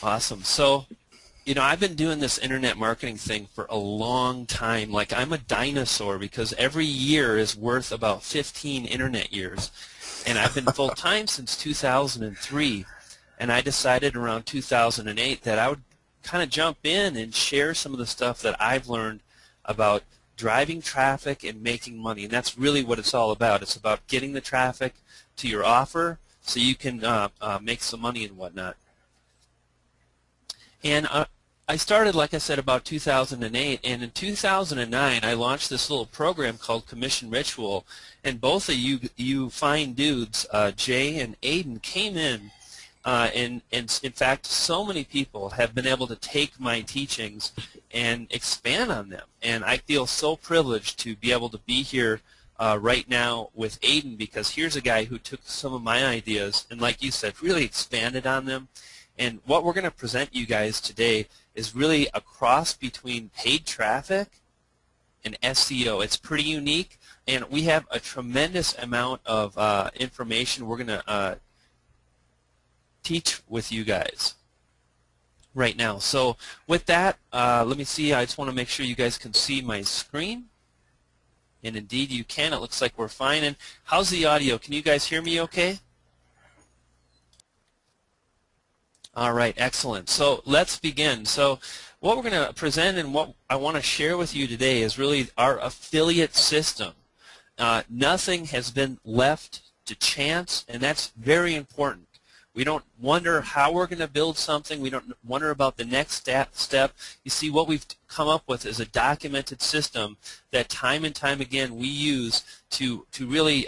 Awesome. So, you know, I've been doing this internet marketing thing for a long time. Like, I'm a dinosaur because every year is worth about 15 internet years. And I've been full-time since 2003. And I decided around 2008 that I would kind of jump in and share some of the stuff that I've learned about driving traffic and making money. And that's really what it's all about. It's about getting the traffic to your offer so you can make some money and whatnot. And I started, like I said, about 2008, and in 2009 I launched this little program called Commission Ritual, and both of you fine dudes, Jay and Aiden, came in, and in fact so many people have been able to take my teachings and expand on them, and I feel so privileged to be able to be here right now with Aiden, because here's a guy who took some of my ideas and, like you said, really expanded on them. And what we're going to present you guys today is really a cross between paid traffic and SEO. It's pretty unique, and we have a tremendous amount of information we're going to teach with you guys right now. So with that, let me see. I just want to make sure you guys can see my screen. And indeed you can. It looks like we're fine. And how's the audio? Can you guys hear me okay? All right, excellent. So let's begin. So what we're going to present and what I want to share with you today is really our affiliate system. Nothing has been left to chance, and that's very important. We don't wonder how we're going to build something. We don't wonder about the next step. You see, what we've come up with is a documented system that time and time again we use to really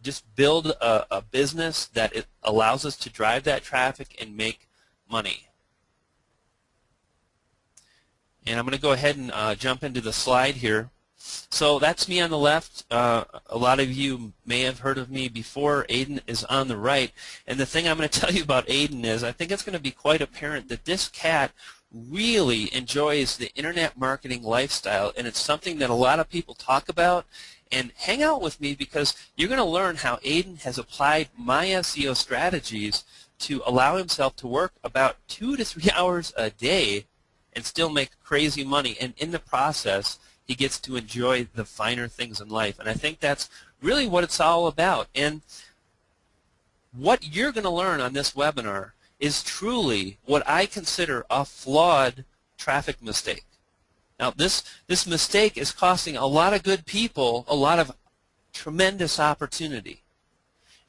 just build a business that it allows us to drive that traffic and make money. And I'm going to go ahead and jump into the slide here. So that's me on the left. A lot of you may have heard of me before. Aiden is on the right. And the thing I'm going to tell you about Aiden is I think it's going to be quite apparent that this cat really enjoys the internet marketing lifestyle, and it's something that a lot of people talk about. And hang out with me because you're going to learn how Aiden has applied my SEO strategies to allow himself to work about 2 to 3 hours a day and still make crazy money. And in the process, he gets to enjoy the finer things in life. And I think that's really what it's all about. And what you're going to learn on this webinar is truly what I consider a flawed traffic mistake. Now, this mistake is costing a lot of good people a lot of tremendous opportunity.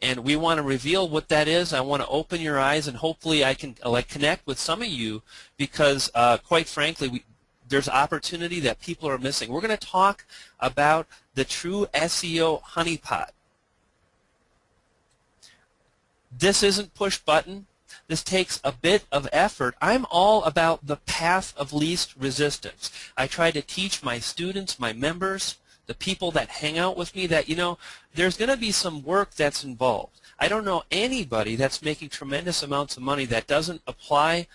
And we want to reveal what that is. I want to open your eyes, and hopefully I can connect with some of you because, quite frankly, there's opportunity that people are missing. We're going to talk about the true SEO honeypot. This isn't push button. This takes a bit of effort. I'm all about the path of least resistance. I try to teach my students, my members, the people that hang out with me that, you know, there's going to be some work that's involved. I don't know anybody that's making tremendous amounts of money that doesn't apply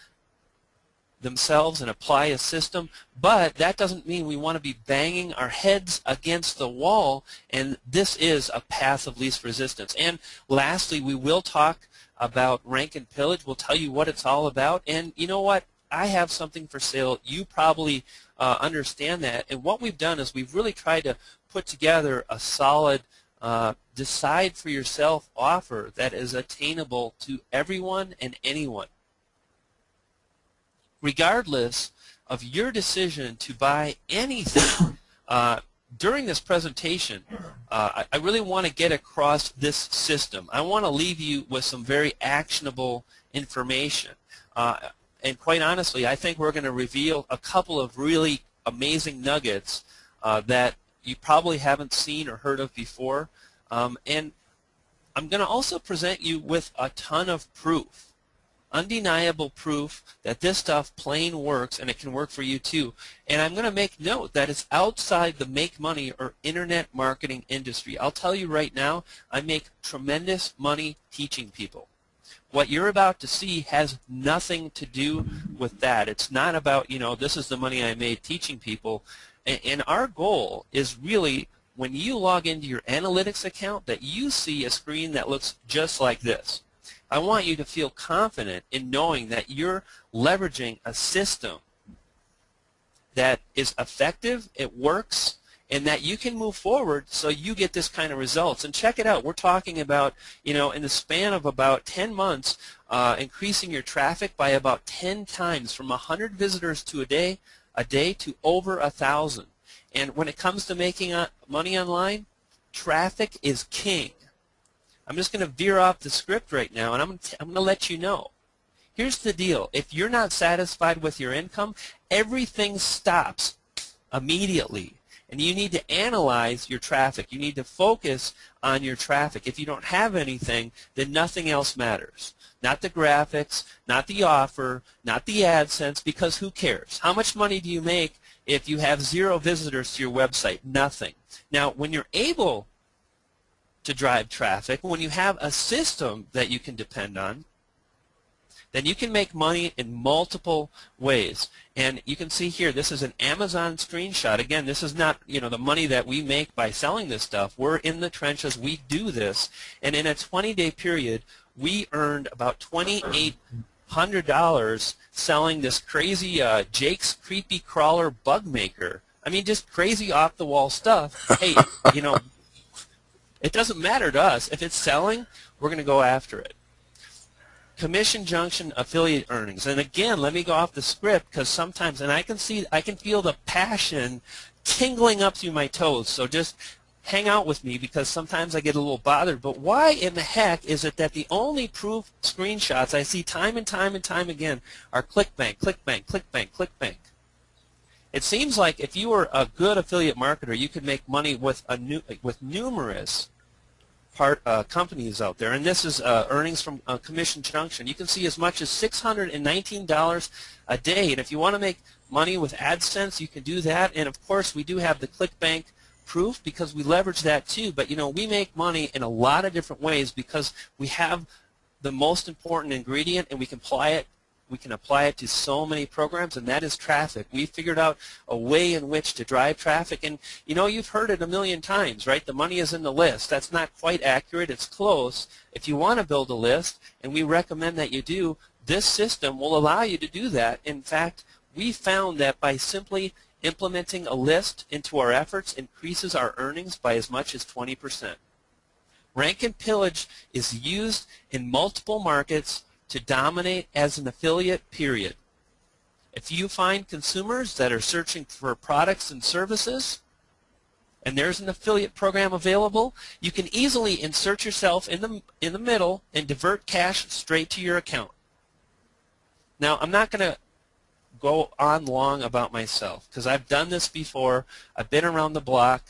themselves and apply a system, but that doesn't mean we want to be banging our heads against the wall, and this is a path of least resistance. And lastly, we will talk about rank and pillage. We'll tell you what it's all about, and you know what? I have something for sale. You probably understand that, and what we've done is we've really tried to put together a solid decide for yourself offer that is attainable to everyone and anyone. Regardless of your decision to buy anything during this presentation, I really want to get across this system. I want to leave you with some very actionable information. And quite honestly, I think we're going to reveal a couple of really amazing nuggets that you probably haven't seen or heard of before. And I'm going to also present you with a ton of proof. Undeniable proof that this stuff plain works, and it can work for you too. And I'm going to make note that it's outside the make money or internet marketing industry. I'll tell you right now, I make tremendous money teaching people. What you're about to see has nothing to do with that. It's not about, you know, this is the money I made teaching people. And our goal is really when you log into your analytics account that you see a screen that looks just like this. I want you to feel confident in knowing that you're leveraging a system that is effective, it works, and that you can move forward so you get this kind of results. And check it out. We're talking about, in the span of about 10 months, increasing your traffic by about 10 times, from 100 visitors to a day to over 1,000. And when it comes to making money online, traffic is king. I'm just going to veer off the script right now, and I'm going to let you know. Here's the deal. If you're not satisfied with your income, everything stops immediately. And you need to analyze your traffic. You need to focus on your traffic. If you don't have anything, then nothing else matters. Not the graphics, not the offer, not the AdSense, because who cares? How much money do you make if you have 0 visitors to your website? Nothing. Now, when you're able to drive traffic, when you have a system that you can depend on, then you can make money in multiple ways. And you can see here, this is an Amazon screenshot. Again, this is not, the money that we make by selling this stuff. We're in the trenches. We do this. And in a 20-day period, we earned about $2,800 selling this crazy Jake's Creepy Crawler Bug Maker. I mean, just crazy off-the-wall stuff. Hey, it doesn't matter to us. If it's selling, we're going to go after it. Commission junction affiliate earnings. And again, let me go off the script, because sometimes, and I can feel the passion tingling up through my toes. So just hang out with me, because sometimes I get a little bothered. But why in the heck is it that the only proof screenshots I see time and time and time again are ClickBank, ClickBank, ClickBank, ClickBank? It seems like if you were a good affiliate marketer, you could make money with numerous companies out there. And this is earnings from Commission Junction. You can see as much as $619 a day. And if you want to make money with AdSense, you can do that. And of course, we do have the ClickBank proof, because we leverage that too. But we make money in a lot of different ways, because we have the most important ingredient, and we can apply it to so many programs, and that is traffic. We figured out a way in which to drive traffic, and you've heard it a million times, right? The money is in the list. That's not quite accurate. It's close. If you want to build a list, and we recommend that you do, this system will allow you to do that. In fact, we found that by simply implementing a list into our efforts increases our earnings by as much as 20%. Rank and Pillage is used in multiple markets to dominate as an affiliate, period. If you find consumers that are searching for products and services, and there's an affiliate program available, you can easily insert yourself in the middle and divert cash straight to your account. Now, I'm not going to go on long about myself, because I've done this before. I've been around the block.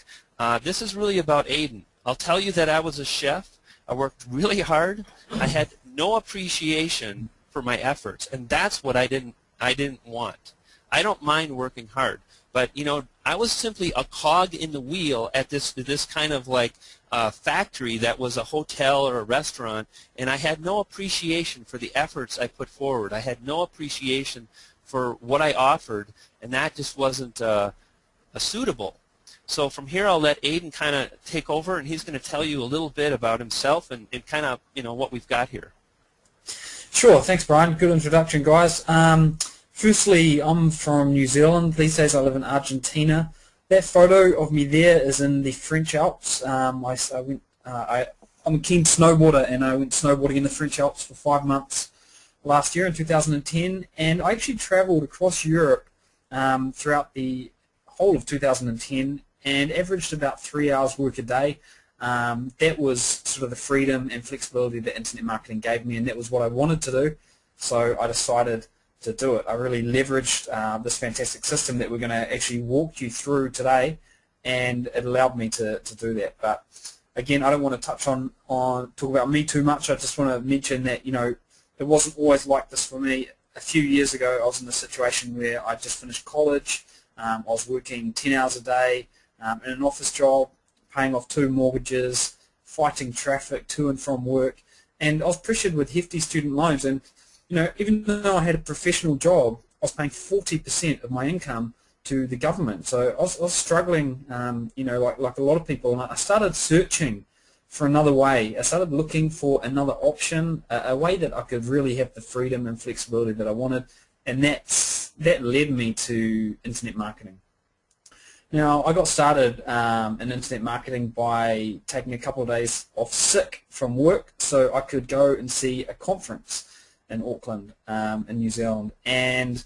This is really about Aiden. I'll tell you that I was a chef. I worked really hard. I had no appreciation for my efforts, and that's what I didn't want. I don't mind working hard, but I was simply a cog in the wheel at this kind of like factory that was a hotel or a restaurant, and I had no appreciation for the efforts I put forward. I had no appreciation for what I offered, and that just wasn't suitable. So from here, I'll let Aiden kind of take over, and he's going to tell you a little bit about himself and kind of what we've got here. Sure, thanks, Brian. Good introduction, guys. Firstly, I'm from New Zealand. These days I live in Argentina. That photo of me there is in the French Alps. I'm a keen snowboarder, and I went snowboarding in the French Alps for 5 months last year in 2010, and I actually traveled across Europe throughout the whole of 2010 and averaged about 3 hours work a day. That was sort of the freedom and flexibility that internet marketing gave me, and that was what I wanted to do, so I decided to do it. I really leveraged this fantastic system that we're going to actually walk you through today, and it allowed me to do that. But again, I don't want to talk about me too much. I just want to mention that it wasn't always like this for me. A few years ago, I was in a situation where I just finished college. I was working 10 hours a day in an office job, paying off 2 mortgages, fighting traffic to and from work, and I was pressured with hefty student loans. And even though I had a professional job, I was paying 40% of my income to the government. So I was struggling, like a lot of people, and I started searching for another way. I started looking for another option, a way that I could really have the freedom and flexibility that I wanted, and that led me to internet marketing. Now, I got started in internet marketing by taking a couple of days off sick from work so I could go and see a conference in Auckland, in New Zealand, and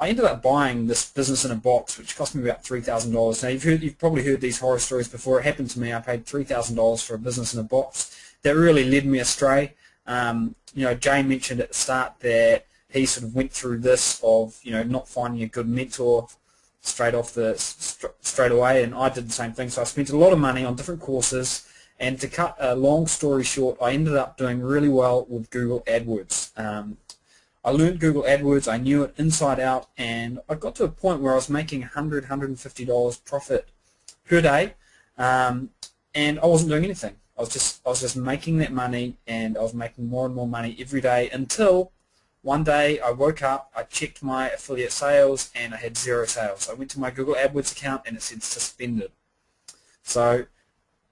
I ended up buying this business in a box, which cost me about $3,000. Now, you've probably heard these horror stories before. It happened to me. I paid $3,000 for a business in a box. That really led me astray. Jay mentioned at the start that he sort of went through this of not finding a good mentor straight away, and I did the same thing. So I spent a lot of money on different courses, and to cut a long story short, I ended up doing really well with Google AdWords. I learned Google AdWords, I knew it inside out, and I got to a point where I was making $100, $150 profit per day, and I wasn't doing anything. I was just making that money, and I was making more and more money every day until one day I woke up, I checked my affiliate sales, and I had 0 sales. I went to my Google AdWords account, and it said suspended. So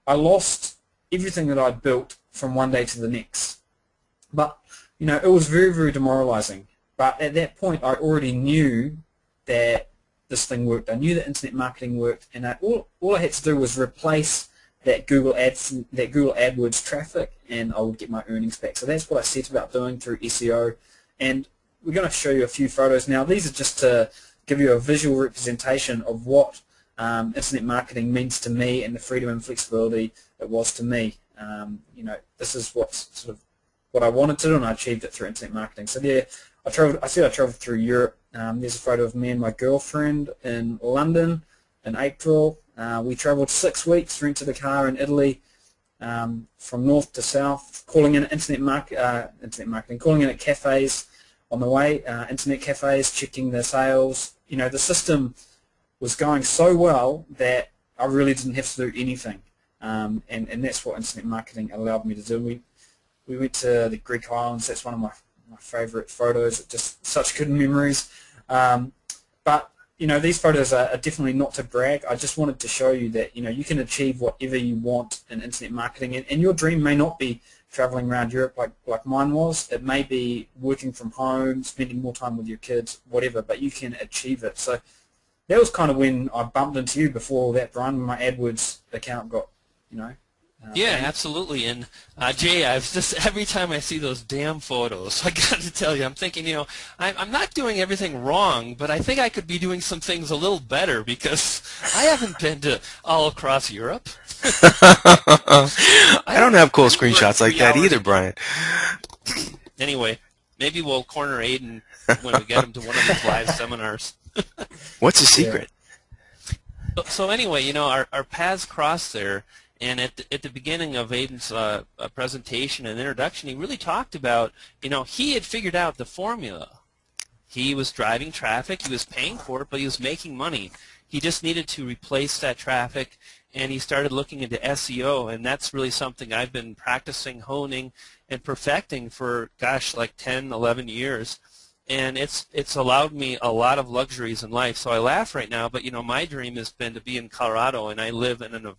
I lost everything that I'd built from one day to the next. But it was very, very demoralizing. But at that point, I already knew that this thing worked. I knew that internet marketing worked, and all I had to do was replace that Google AdWords traffic, and I would get my earnings back. So that's what I set about doing through SEO. And we're going to show you a few photos now. These are just to give you a visual representation of what internet marketing means to me and the freedom and flexibility it was to me. This is what I wanted to do, and I achieved it through internet marketing. So there, I traveled through Europe. There's a photo of me and my girlfriend in London in April. We traveled 6 weeks, rented a car in Italy, from north to south, calling in internet marketing, calling in at cafes on the way, internet cafes, checking their sales. The system was going so well that I really didn't have to do anything, and that's what internet marketing allowed me to do. We went to the Greek islands. That's one of my favorite photos. Just such good memories. But these photos are definitely not to brag. I just wanted to show you that you can achieve whatever you want in internet marketing, and your dream may not be traveling around Europe like mine was. It may be working from home, spending more time with your kids, whatever, but you can achieve it. So that was kind of when I bumped into you before all that, Brian, when my AdWords account got, yeah, absolutely. And Jay, every time I see those damn photos, I got to tell you, I'm thinking, I'm not doing everything wrong, but I think I could be doing some things a little better because I haven't been to all across Europe. I don't have cool screenshots like that either, Brian. Anyway, maybe we'll corner Aiden when we get him to one of these live seminars. What's the secret? So anyway, our paths crossed there. And at the beginning of Aiden's presentation and introduction, he really talked about, he had figured out the formula. He was driving traffic, he was paying for it, but he was making money. He just needed to replace that traffic, and he started looking into SEO, and that's really something I've been practicing, honing, and perfecting for, like 10, 11 years. And it's allowed me a lot of luxuries in life. So I laugh right now, but my dream has been to be in Colorado, and I live in a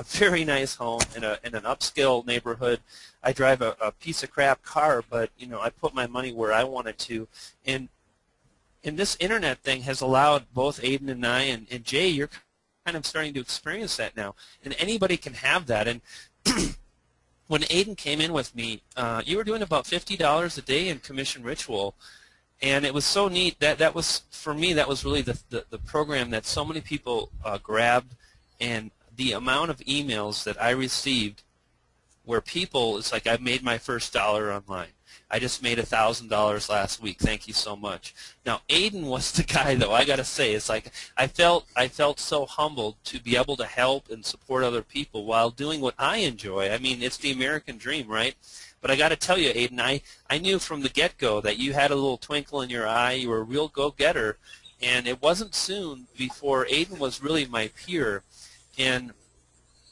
very nice home in an upscale neighborhood. I drive a piece of crap car, but I put my money where I want it to. And this internet thing has allowed both Aiden and I, and Jay, you're kind of starting to experience that now. And anybody can have that. And when Aiden came in with me, you were doing about $50 a day in commission ritual. And it was so neat that was, for me, that was really the program that so many people grabbed, and the amount of emails that I received where people, it's like, I've made my first dollar online. I just made $1,000 last week. Thank you so much. Now, Aiden was the guy, though. I got to say, it's like I felt so humbled to be able to help and support other people while doing what I enjoy. I mean, it's the American dream, right? But I got to tell you, Aiden, I knew from the get-go that you had a little twinkle in your eye. You were a real go-getter, and it wasn't soon before Aiden was really my peer. And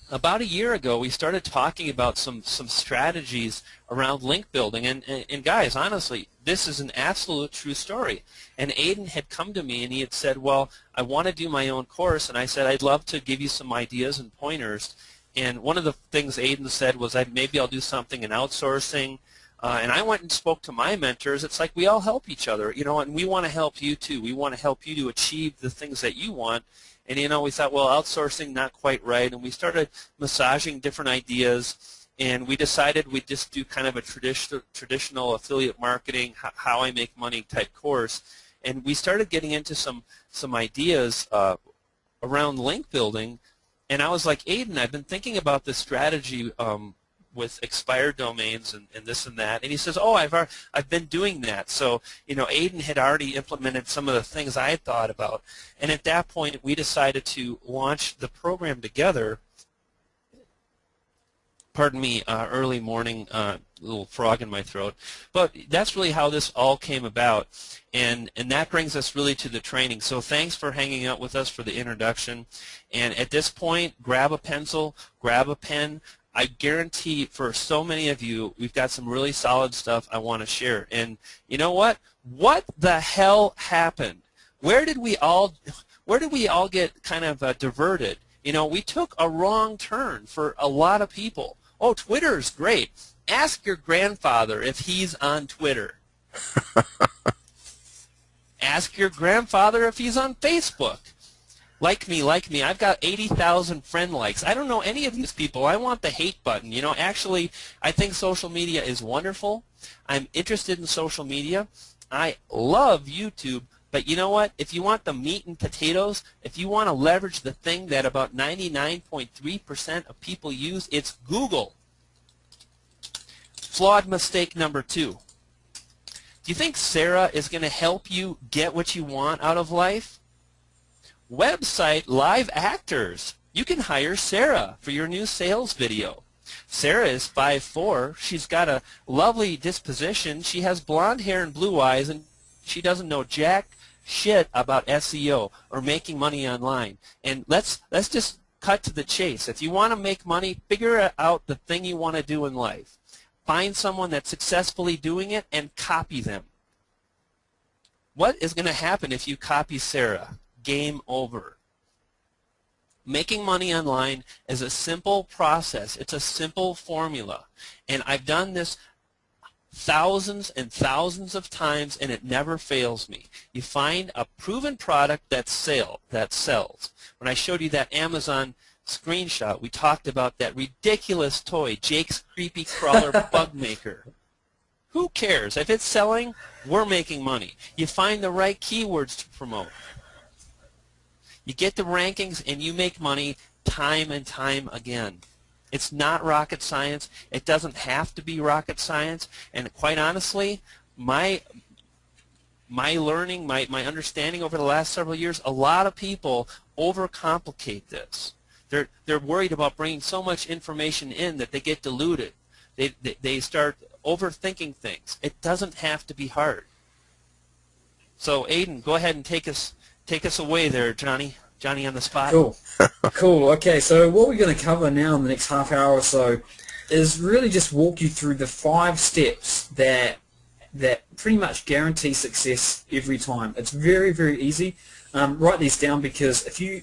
about a year ago, we started talking about some strategies around link building. And guys, honestly, this is an absolute true story. And Aiden had come to me, and he had said, well, I want to do my own course. And I said, I'd love to give you some ideas and pointers. And one of the things Aiden said was, maybe I'll do something in outsourcing. And I went and spoke to my mentors. It's like we all help each other, you know, and we want to help you too. We want to help you to achieve the things that you want. And, you know, we thought, well, outsourcing, not quite right. And we started massaging different ideas. And we decided we'd just do kind of a traditional affiliate marketing, how I make money type course. And we started getting into some ideas around link building. And I was like, Aiden, I've been thinking about this strategy with expired domains and this and that. And he says, oh, I've been doing that. So, you know, Aiden had already implemented some of the things I had thought about. And at that point, we decided to launch the program together. Pardon me, early morning, little frog in my throat. But that's really how this all came about. And that brings us really to the training. So thanks for hanging out with us for the introduction. And at this point, grab a pencil, grab a pen. I guarantee for so many of you, we've got some really solid stuff I want to share. And you know what? What the hell happened? Where did we all get kind of diverted? You know, we took a wrong turn for a lot of people. Oh, Twitter's great. Ask your grandfather if he's on Twitter. Ask your grandfather if he's on Facebook. Like me. I've got 80,000 friend likes. I don't know any of these people. I want the hate button. You know, actually, I think social media is wonderful. I'm interested in social media. I love YouTube. But you know what? If you want the meat and potatoes, if you want to leverage the thing that about 99.3% of people use, it's Google. Flawed mistake number 2. Do you think Sarah is going to help you get what you want out of life? Website live actors. You can hire Sarah for your new sales video. Sarah is 5'4". She's got a lovely disposition. She has blonde hair and blue eyes, and she doesn't know jack shit about SEO or making money online. And let's just cut to the chase. If you want to make money, figure out the thing you want to do in life. Find someone that's successfully doing it and copy them. What is going to happen if you copy Sarah? Game over. Making money online is a simple process. It's a simple formula. And I've done this thousands and thousands of times, and it never fails me. You find a proven product that sells. When I showed you that Amazon screenshot, we talked about that ridiculous toy, Jake's Creepy Crawler Bug Maker. Who cares? If it's selling, we're making money. You find the right keywords to promote. You get the rankings, and you make money time and time again. It's not rocket science. It doesn't have to be rocket science. And quite honestly, my learning, my understanding over the last several years, a lot of people overcomplicate this. They're worried about bringing so much information in that they get diluted. They start overthinking things. It doesn't have to be hard. So Aiden, go ahead and take us away there, Johnny on the spot. Cool. Okay, so what we're going to cover now in the next half hour or so is really just walk you through the 5 steps that pretty much guarantee success every time. It's very, very easy. Write these down, because if you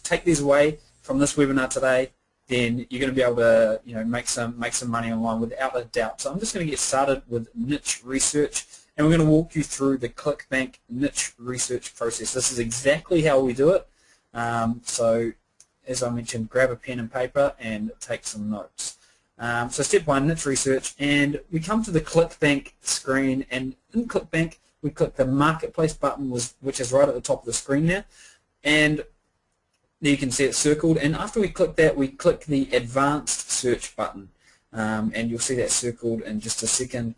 take these away from this webinar today, then you're going to be able to make some money online without a doubt. So I'm just going to get started with niche research. And we're going to walk you through the ClickBank niche research process. This is exactly how we do it. So, as I mentioned, grab a pen and paper and take some notes. So step 1, niche research. And we come to the ClickBank screen. And in ClickBank, we click the Marketplace button, which is right at the top of the screen there. And there you can see it circled. And after we click that, we click the Advanced Search button. And you'll see that circled in just a second.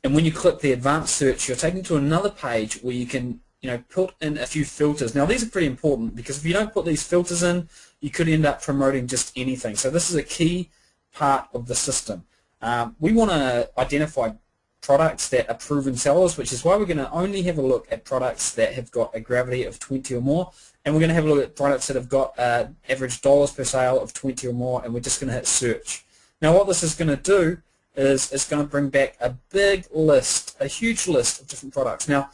And when you click the advanced search, you're taken to another page where you can put in a few filters. Now these are pretty important, because if you don't put these filters in, you could end up promoting just anything. So this is a key part of the system. We want to identify products that are proven sellers, which is why we're going to only have a look at products that have got a gravity of 20 or more, and we're going to have a look at products that have got average dollars per sale of 20 or more, and we're just going to hit search. Now what this is going to do is it's going to bring back a big list, a huge list of different products. Now,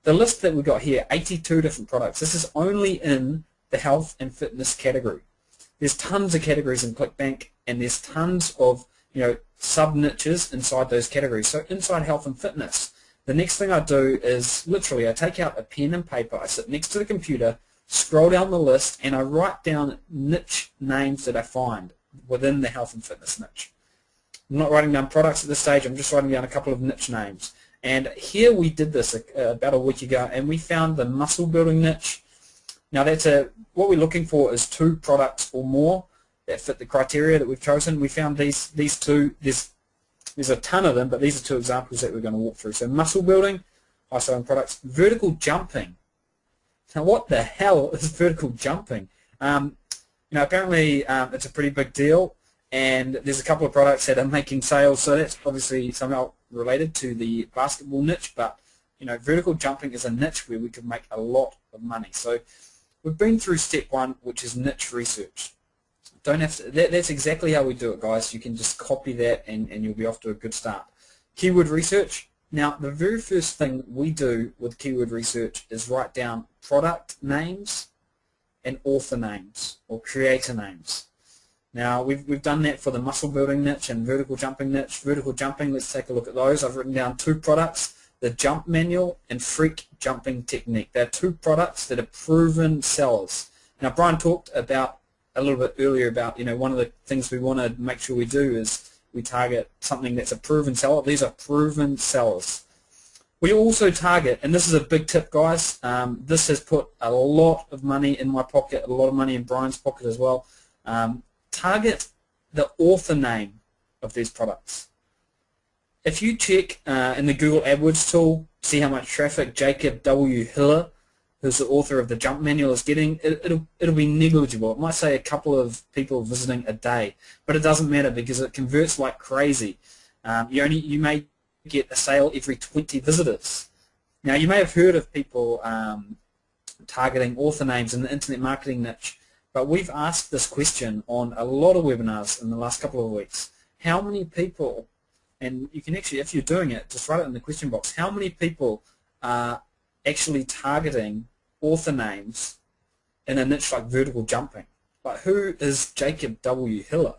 the list that we've got here, 82 different products, this is only in the health and fitness category. there's tons of categories in ClickBank, and there's tons of sub-niches inside those categories. So inside health and fitness, the next thing I do is literally I take out a pen and paper, I sit next to the computer, scroll down the list, and I write down niche names that I find within the health and fitness niche. I'm not writing down products at this stage, I'm just writing down a couple of niche names. And here we did this about a week ago, and we found the muscle building niche. Now what we're looking for is 2 products or more that fit the criteria that we've chosen. We found these two, there's a ton of them, but these are 2 examples that we're going to walk through. So muscle building, high selling products, vertical jumping. Now what the hell is vertical jumping? Apparently it's a pretty big deal, and there's a couple of products that are making sales, so that's obviously somehow related to the basketball niche, but vertical jumping is a niche where we could make a lot of money. So we've been through step 1, which is niche research. Don't have to, that's exactly how we do it, guys. You can just copy that and you'll be off to a good start. Keyword research. Now, the very first thing we do with keyword research is write down product names and author names or creator names. Now, we've done that for the muscle building niche and vertical jumping niche. Vertical jumping, let's take a look at those. I've written down 2 products, the Jump Manual and Freak Jumping Technique. They're 2 products that are proven sellers. Now, Brian talked about a little bit earlier about, one of the things we want to make sure we do is we target something that's a proven seller. These are proven sellers. We also target, and this is a big tip, guys, this has put a lot of money in my pocket, a lot of money in Brian's pocket as well. Target the author name of these products. If you check in the Google AdWords tool, see how much traffic Jacob W. Hiller, who's the author of the Jump Manual, is getting, it'll be negligible. It might say a couple of people visiting a day, but it doesn't matter because it converts like crazy. You may get a sale every 20 visitors. Now, you may have heard of people targeting author names in the internet marketing niche, but we've asked this question on a lot of webinars in the last couple of weeks. How many people, and you can actually, if you're doing it, just write it in the question box, how many people are actually targeting author names in a niche like vertical jumping? Like, who is Jacob W. Hiller?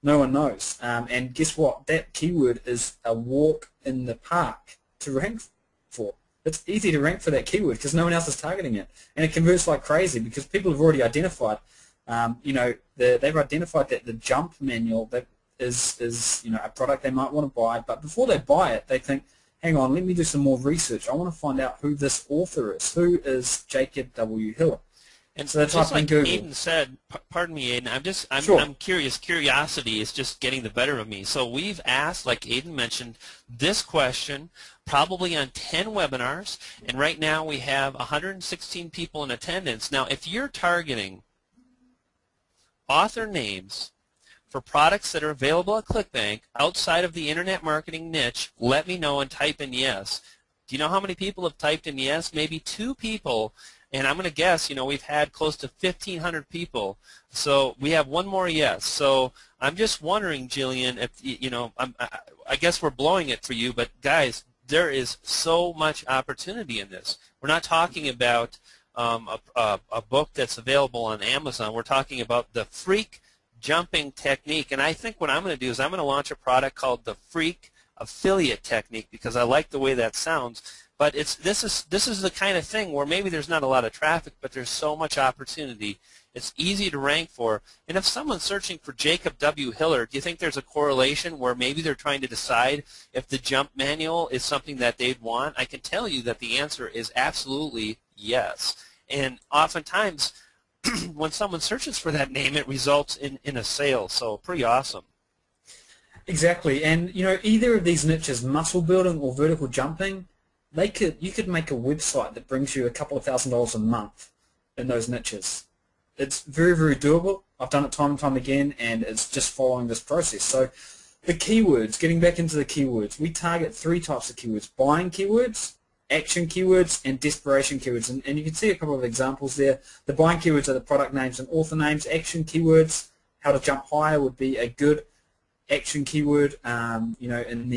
No one knows. And guess what? That keyword is a walk in the park to rank for. It's easy to rank for that keyword because no one else is targeting it. And it converts like crazy because people have already identified, they've identified that the Jump Manual that is a product they might want to buy. But before they buy it, they think, hang on, let me do some more research. I want to find out who this author is. Who is Jacob W. Hiller? And so just like Aiden said, pardon me, Aiden, Sure. I'm curious. Curiosity is just getting the better of me. So we've asked, like Aiden mentioned, this question probably on 10 webinars, and right now we have 116 people in attendance. Now, if you're targeting author names for products that are available at ClickBank outside of the internet marketing niche, let me know and type in yes. Do you know how many people have typed in yes? Maybe 2 people. And I'm going to guess, we've had close to 1,500 people. So we have 1 more yes. So I'm just wondering, Jillian, if, I guess we're blowing it for you, but guys, there is so much opportunity in this. We're not talking about a book that's available on Amazon. We're talking about the Freak Jumping Technique. And I think what I'm going to do is I'm going to launch a product called the Freak Affiliate Technique because I like the way that sounds. But this is the kind of thing where maybe there's not a lot of traffic, but there's so much opportunity. It's easy to rank for. And if someone's searching for Jacob W. Hiller, do you think there's a correlation where maybe they're trying to decide if the Jump Manual is something that they'd want? I can tell you that the answer is absolutely yes. And oftentimes, when someone searches for that name, it results in a sale. So pretty awesome. Exactly. And, either of these niches, muscle building or vertical jumping, you could make a website that brings you a couple of $1,000s a month in those niches. It's very, very doable. I've done it time and time again, and it's just following this process. So the keywords, getting back into the keywords, we target 3 types of keywords: buying keywords, action keywords, and desperation keywords. And you can see a couple of examples there. The buying keywords are the product names and author names. Action keywords, how to jump higher would be a good action keyword, in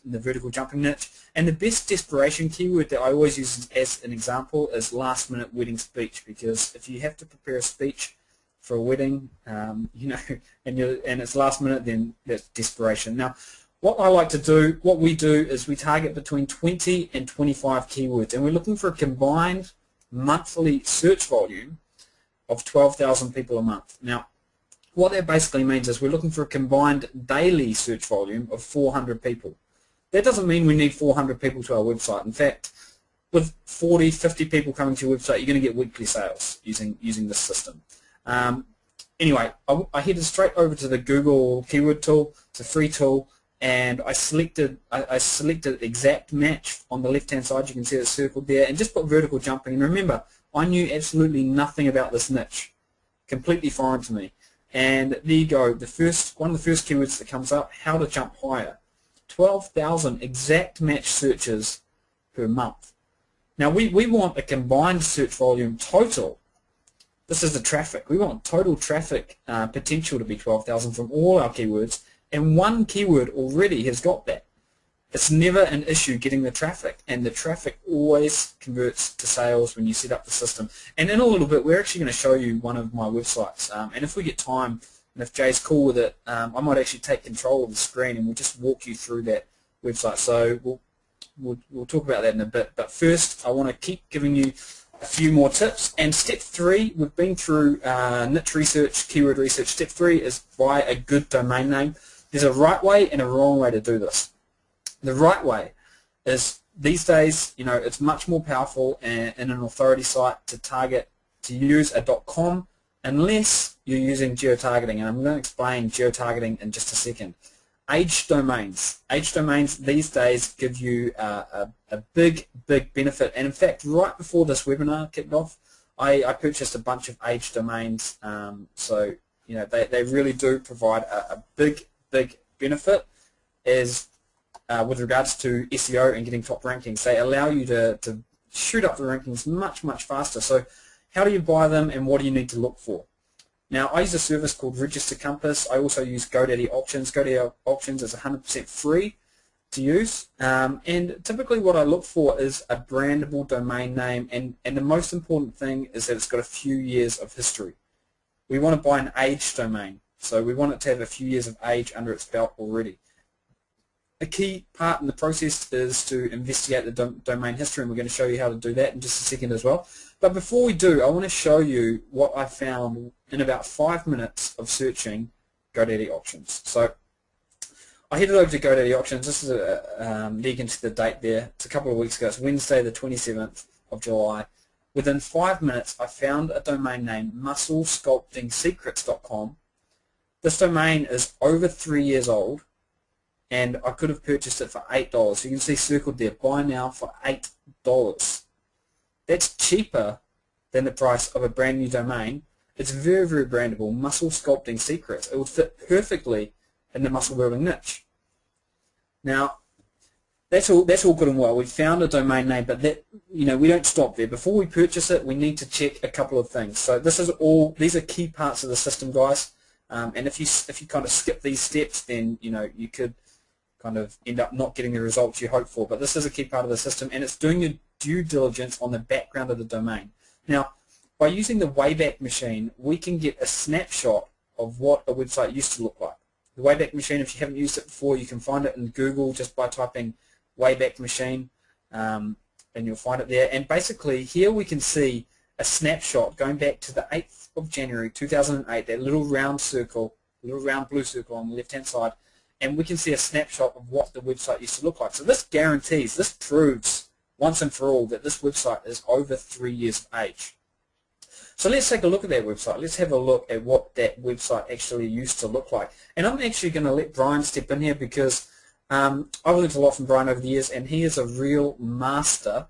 the vertical jumping niche. And the best desperation keyword that I always use as an example is last minute wedding speech, because if you have to prepare a speech for a wedding, you know, and it's last minute, then that's desperation. Now, what I like to do, what we do is we target between 20 and 25 keywords, and we're looking for a combined monthly search volume of 12,000 people a month. Now, what that basically means is we're looking for a combined daily search volume of 400 people. That doesn't mean we need 400 people to our website. In fact, with 40, 50 people coming to your website, you're going to get weekly sales using this system. Anyway, I headed straight over to the Google keyword tool. It's a free tool, and I selected exact match on the left-hand side. You can see it circled there, and just put vertical jumping. And remember, I knew absolutely nothing about this niche, completely foreign to me. And there you go. One of the first keywords that comes up: how to jump higher. 12,000 exact match searches per month. Now we want a combined search volume total. This is the traffic. We want total traffic potential to be 12,000 from all our keywords, and one keyword already has got that. It's never an issue getting the traffic, and the traffic always converts to sales when you set up the system. And in a little bit, we're actually going to show you one of my websites, and if we get time, and if Jay's cool with it, I might actually take control of the screen and we'll just walk you through that website. So we'll talk about that in a bit. But first, I want to keep giving you a few more tips. And step 3, we've been through niche research, keyword research. Step 3 is buy a good domain name. There's a right way and a wrong way to do this. The right way is, these days, you know, it's much more powerful in an authority site to use a .com, unless you're using geo-targeting, and I'm going to explain geo-targeting in just a second. Aged domains. Aged domains these days give you a big benefit, and in fact, right before this webinar kicked off, I purchased a bunch of aged domains, so you know, they really do provide a big benefit as with regards to SEO and getting top rankings. They allow you to shoot up the rankings much faster. So how do you buy them, and what do you need to look for? Now, I use a service called Register Compass. I also use GoDaddy Auctions. GoDaddy Auctions is 100% free to use, and typically what I look for is a brandable domain name, and the most important thing is that it's got a few years of history. We want to buy an aged domain, so we want it to have a few years of age under its belt already. A key part in the process is to investigate the domain history, and we're going to show you how to do that in just a second as well. But before we do, I want to show you what I found in about 5 minutes of searching GoDaddy Auctions. So I headed over to GoDaddy Auctions. This is there you can see the date there. It's a couple of weeks ago. It's Wednesday the 27th of July. Within 5 minutes, I found a domain name, musclesculptingsecrets.com. This domain is over 3 years old, and I could have purchased it for $8. You can see circled there, buy now for $8. That's cheaper than the price of a brand new domain. It's very brandable, Muscle Sculpting Secrets. It would fit perfectly in the muscle building niche. Now, that's all good and well. We found a domain name, but that, you know, we don't stop there. Before we purchase it, we need to check a couple of things. So these are key parts of the system, guys. And if you kind of skip these steps, then you know you could kind of end up not getting the results you hope for. But this is a key part of the system, and it's doing your due diligence on the background of the domain. Now, by using the Wayback Machine, we can get a snapshot of what a website used to look like. The Wayback Machine, if you haven't used it before, you can find it in Google just by typing Wayback Machine, and you'll find it there. And basically, here we can see a snapshot going back to the 8th of January 2008, that little round circle, little round blue circle on the left-hand side, and we can see a snapshot of what the website used to look like. So this guarantees, this proves once and for all that this website is over 3 years of age. So let's take a look at that website. Let's have a look at what that website actually used to look like. And I'm actually going to let Brian step in here because I've learned a lot from Brian over the years, and he is a real master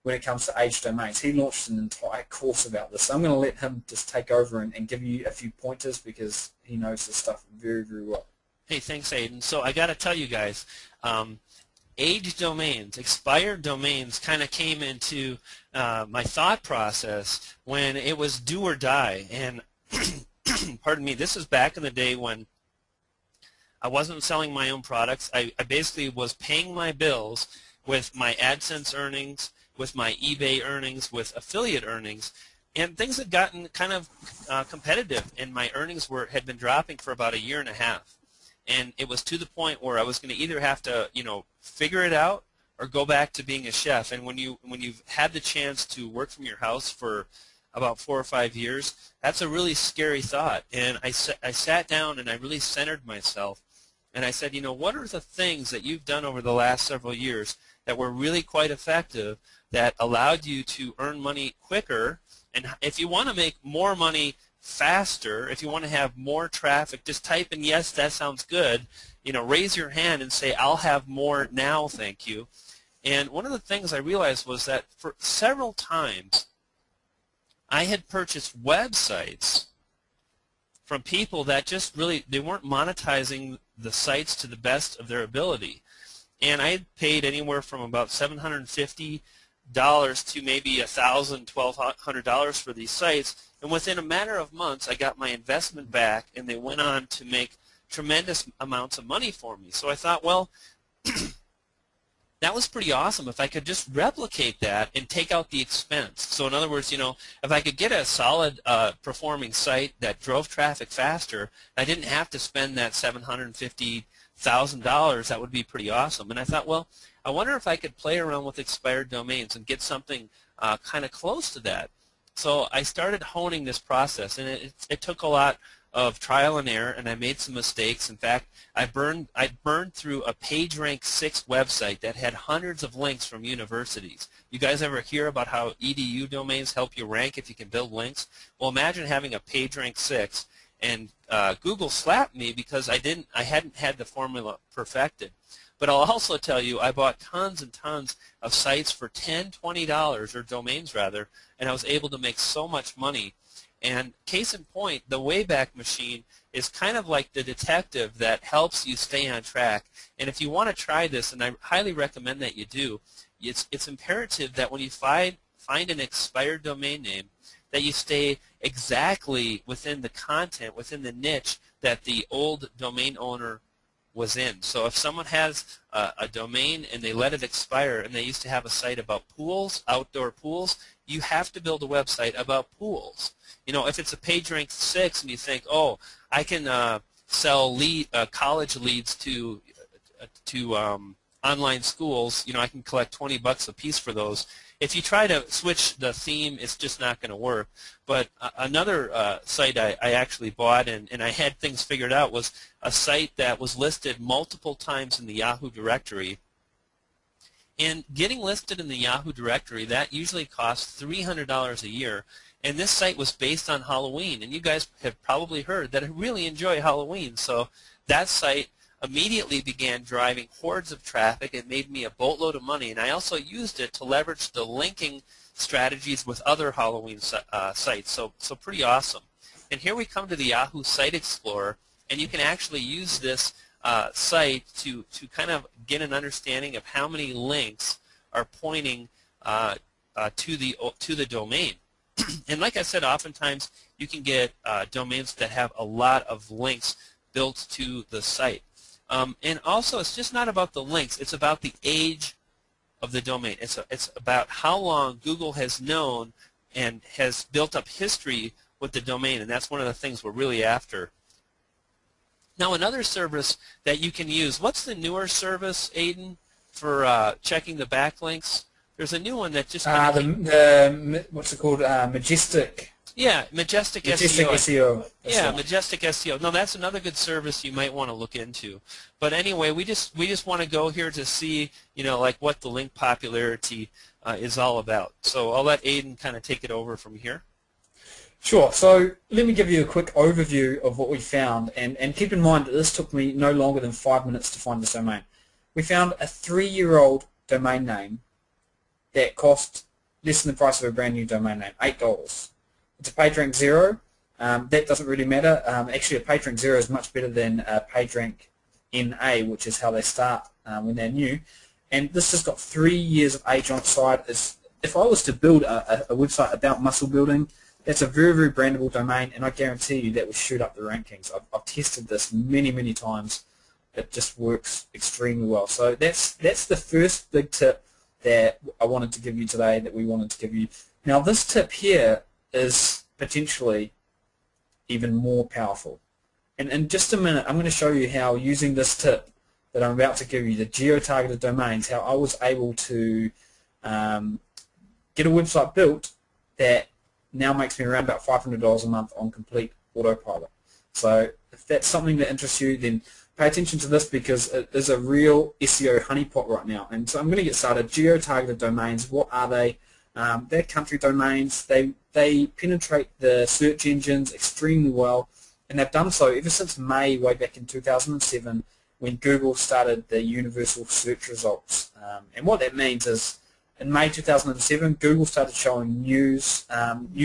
when it comes to aged domains. He launched an entire course about this. So I'm going to let him just take over and give you a few pointers because he knows this stuff very well. Hey, thanks, Aiden. So I got to tell you guys, aged domains, expired domains kind of came into my thought process when it was do or die. And pardon me, this is back in the day when I wasn't selling my own products. I basically was paying my bills with my AdSense earnings, with my eBay earnings, with affiliate earnings. And things had gotten kind of competitive, and my earnings had been dropping for about a year and a half. And it was to the point where I was going to either have to, figure it out or go back to being a chef. And when you've had the chance to work from your house for about 4 or 5 years, that's a really scary thought. And I sat down and I really centered myself, and I said, what are the things that you've done over the last several years that were really quite effective, that allowed you to earn money quicker? And if you want to make more money faster, if you want to have more traffic, just type in, yes, that sounds good. Raise your hand and say, I'll have more now, thank you. And one of the things I realized was that for several times I had purchased websites from people that just really, they weren't monetizing the sites to the best of their ability. And I had paid anywhere from about $750 to maybe $1,000, $1,200 for these sites, and within a matter of months I got my investment back, and they went on to make tremendous amounts of money for me. So I thought, well, that was pretty awesome if I could just replicate that and take out the expense. So in other words, if I could get a solid performing site that drove traffic faster, I didn't have to spend that $750,000, that would be pretty awesome. And I thought, well, I wonder if I could play around with expired domains and get something kind of close to that. So I started honing this process, and it took a lot of trial and error, and I made some mistakes. In fact, I burned through a PageRank 6 website that had hundreds of links from universities. You guys ever hear about how edu domains help you rank if you can build links? Well, imagine having a PageRank 6, and Google slapped me because I hadn't had the formula perfected. But I'll also tell you, I bought tons and tons of sites for $10, $20, or domains rather, and I was able to make so much money. And case in point, the Wayback Machine is kind of like the detective that helps you stay on track. And if you want to try this, and I highly recommend that you do, it's imperative that when you find an expired domain name, that you stay exactly within the content, within the niche that the old domain owner was in. So if someone has a domain and they let it expire, and they used to have a site about pools, outdoor pools, you have to build a website about pools. If it's a PageRank 6 and you think, oh, I can sell college leads to online schools, I can collect $20 a piece for those. If you try to switch the theme, it's just not going to work. But another site I actually bought and I had things figured out was a site that was listed multiple times in the Yahoo directory. And getting listed in the Yahoo directory, that usually costs $300 a year. And this site was based on Halloween. And you guys have probably heard that I really enjoy Halloween. So that site immediately began driving hordes of traffic. It made me a boatload of money, and I also used it to leverage the linking strategies with other Halloween sites. So pretty awesome. And here we come to the Yahoo Site Explorer, and you can actually use this site to kind of get an understanding of how many links are pointing to the domain. And like I said, oftentimes you can get domains that have a lot of links built to the site. And also, it's just not about the links. It's about the age of the domain. It's about how long Google has known and has built up history with the domain, and that's one of the things we're really after. Now, another service that you can use, what's the newer service, Aiden, for checking the backlinks? There's a new one that just what's it called? Majestic. Yeah, Majestic SEO. SEO. Yeah, Majestic SEO. No, that's another good service you might want to look into. But anyway, we just want to go here to see, like what the link popularity is all about. So I'll let Aiden kind of take it over from here. Sure. So let me give you a quick overview of what we found, and keep in mind that this took me no longer than 5 minutes to find this domain. We found a 3-year-old domain name that cost less than the price of a brand new domain name, $8. It's a PageRank 0. That doesn't really matter. Actually, a PageRank 0 is much better than a PageRank NA, which is how they start when they're new. And this has got 3 years of age on its side. If I was to build a website about muscle building, that's a very, very brandable domain, and I guarantee you that will shoot up the rankings. I've tested this many, many times. It just works extremely well. So that's the first big tip that I wanted to give you today, that we wanted to give you. Now, this tip here is potentially even more powerful. And in just a minute, I'm going to show you how, using this tip that I'm about to give you, the geo-targeted domains, how I was able to get a website built that now makes me around about $500 a month on complete autopilot. So if that's something that interests you, then pay attention to this, because it is a real SEO honeypot right now. And so I'm going to get started. Geo-targeted domains, what are they? They're country domains. They penetrate the search engines extremely well, and they've done so ever since May, way back in 2007, when Google started the universal search results. And what that means is, in May 2007, Google started showing news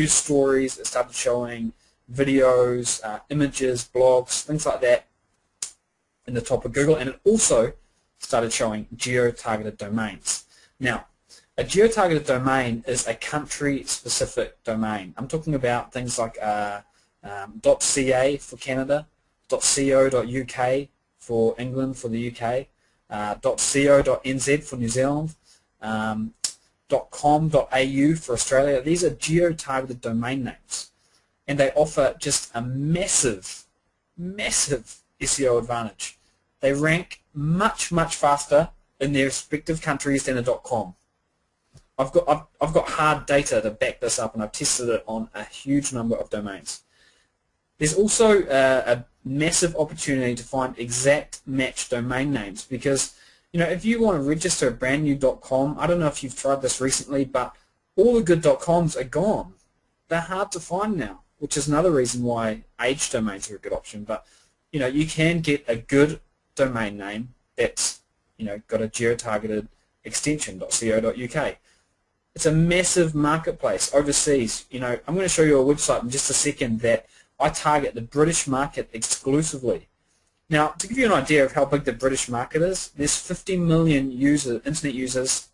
stories. It started showing videos, images, blogs, things like that in the top of Google, and it also started showing geo-targeted domains. Now, a geo-targeted domain is a country-specific domain. I'm talking about things like .ca for Canada, .co.uk for England, for the UK, .co.nz for New Zealand, .com.au for Australia. These are geo-targeted domain names, and they offer just a massive SEO advantage. They rank much faster in their respective countries than a .com. I've got hard data to back this up, and I've tested it on a huge number of domains. There's also a massive opportunity to find exact match domain names, because if you want to register a brand new .com, I don't know if you've tried this recently, but all the good .coms are gone. They're hard to find now, which is another reason why age domains are a good option. But you can get a good domain name that's got a geo-targeted extension .co.uk. It's a massive marketplace overseas. I'm going to show you a website in just a second that I target the British market exclusively. Now, to give you an idea of how big the British market is, there's 50 million internet users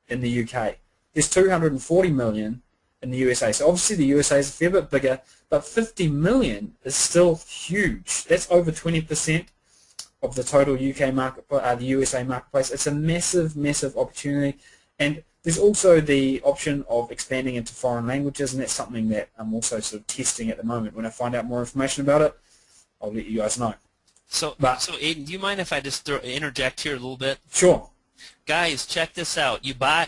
in the UK. There's 240 million in the USA. So obviously the USA is a fair bit bigger, but 50 million is still huge. That's over 20% of the total UK market, the USA marketplace. It's a massive opportunity, and there's also the option of expanding into foreign languages, and that's something that I'm also sort of testing at the moment. When I find out more information about it, I'll let you guys know. So Aiden, do you mind if I just interject here a little bit? Sure. Guys, check this out. You buy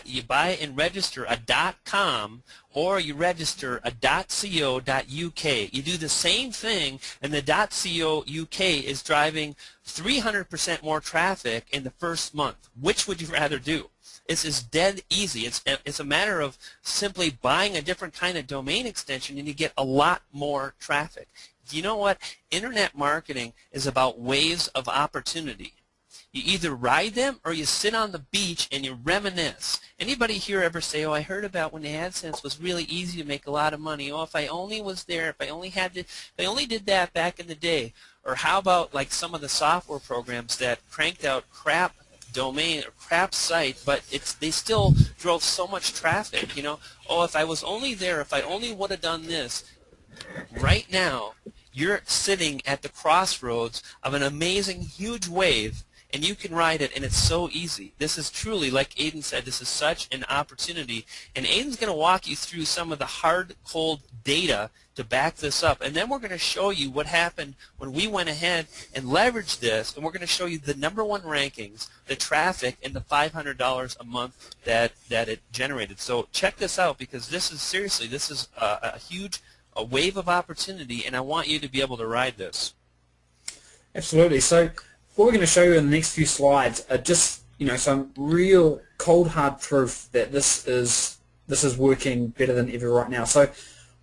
and register a .com, or you register a .co.uk. You do the same thing, and the .co.uk is driving 300% more traffic in the first month. Which would you rather do? It's dead easy. It's a matter of simply buying a different kind of domain extension, and you get a lot more traffic. You know what? Internet marketing is about waves of opportunity. You either ride them or you sit on the beach and you reminisce. Anybody here ever say, oh, I heard about when the AdSense was really easy to make a lot of money. Oh, if I only was there, if I only did that back in the day. Or how about like some of the software programs that cranked out crap domain or crap site, but they still drove so much traffic, Oh, if I was only there, if I only would have done this. Right now, you're sitting at the crossroads of an amazing, huge wave, and you can ride it, and it's so easy. This is truly, like Aiden said, this is such an opportunity, and Aiden's going to walk you through some of the hard, cold data to back this up, and then we're going to show you what happened when we went ahead and leveraged this, and we're going to show you the #1 rankings, the traffic, and the $500 a month that it generated. So check this out, because this is seriously, this is a huge wave of opportunity, and I want you to be able to ride this. Absolutely. So what we're going to show you in the next few slides are just some real cold hard proof that this is working better than ever right now. So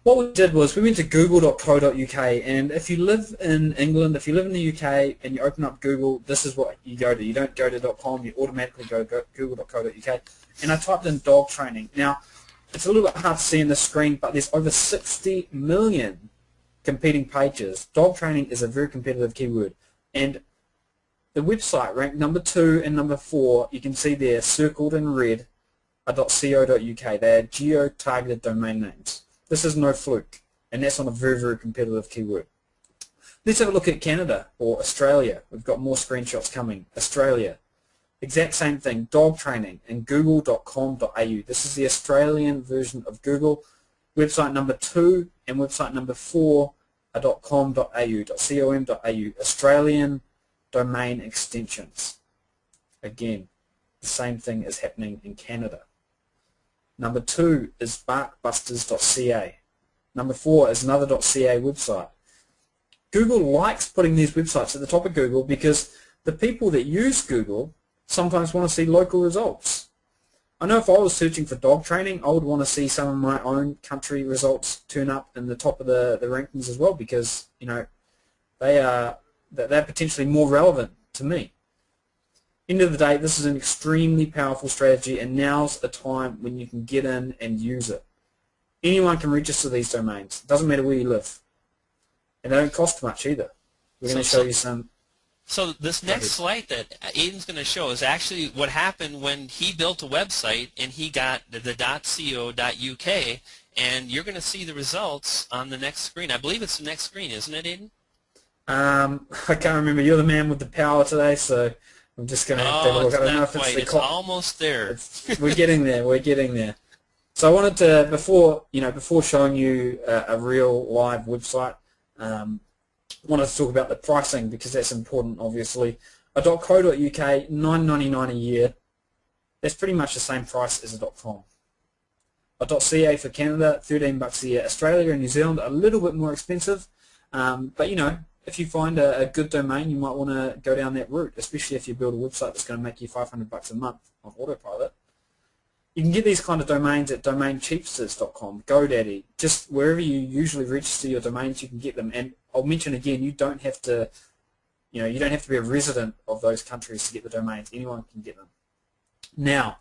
what we did was we went to google.co.uk, and if you live in England, if you live in the UK and you open up Google, this is what you go to. You don't go to .com, you automatically go to google.co.uk, and I typed in dog training. Now, it's a little bit hard to see on the screen, but there's over 60 million competing pages. Dog training is a very competitive keyword, and the website ranked #2 and #4. You can see there circled in red are .co.uk. They are geo-targeted domain names. This is no fluke, and that's on a very competitive keyword. Let's have a look at Canada or Australia. We've got more screenshots coming. Australia. Exact same thing, dog training in google.com.au. This is the Australian version of Google. Website number 2 and website number 4 are .com.au, .com.au, Australian domain extensions. Again, the same thing is happening in Canada. Number 2 is barkbusters.ca. Number 4 is another .ca website. Google likes putting these websites at the top of Google because the people that use Google sometimes want to see local results. I know if I was searching for dog training, I would want to see some of my own country results turn up in the top of the rankings as well, because they're potentially more relevant to me. End of the day, this is an extremely powerful strategy, and now's the time when you can get in and use it. Anyone can register these domains. It doesn't matter where you live, and they don't cost much either. We're going to show you some. So this next slide that Aiden's going to show is actually what happened when he built a website and he got the .co.uk, and you're going to see the results on the next screen. I believe it's the next screen, isn't it, Aiden? I can't remember. You're the man with the power today, so I'm just going to have to have a look. I don't know if it's the It's almost there. We're getting there. We're getting there. So I wanted to, before showing you a real live website, wanted to talk about the pricing, because that's important, obviously. A .co.uk, $9.99 a year. That's pretty much the same price as a .com. A .ca for Canada, $13 a year. Australia and New Zealand are a little bit more expensive, but if you find a good domain, you might want to go down that route, especially if you build a website that's going to make you $500 a month on autopilot. You can get these kind of domains at domaincheapsters.com, GoDaddy, just wherever you usually register your domains, you can get them. And I'll mention again, you don't have to be a resident of those countries to get the domains. Anyone can get them. Now,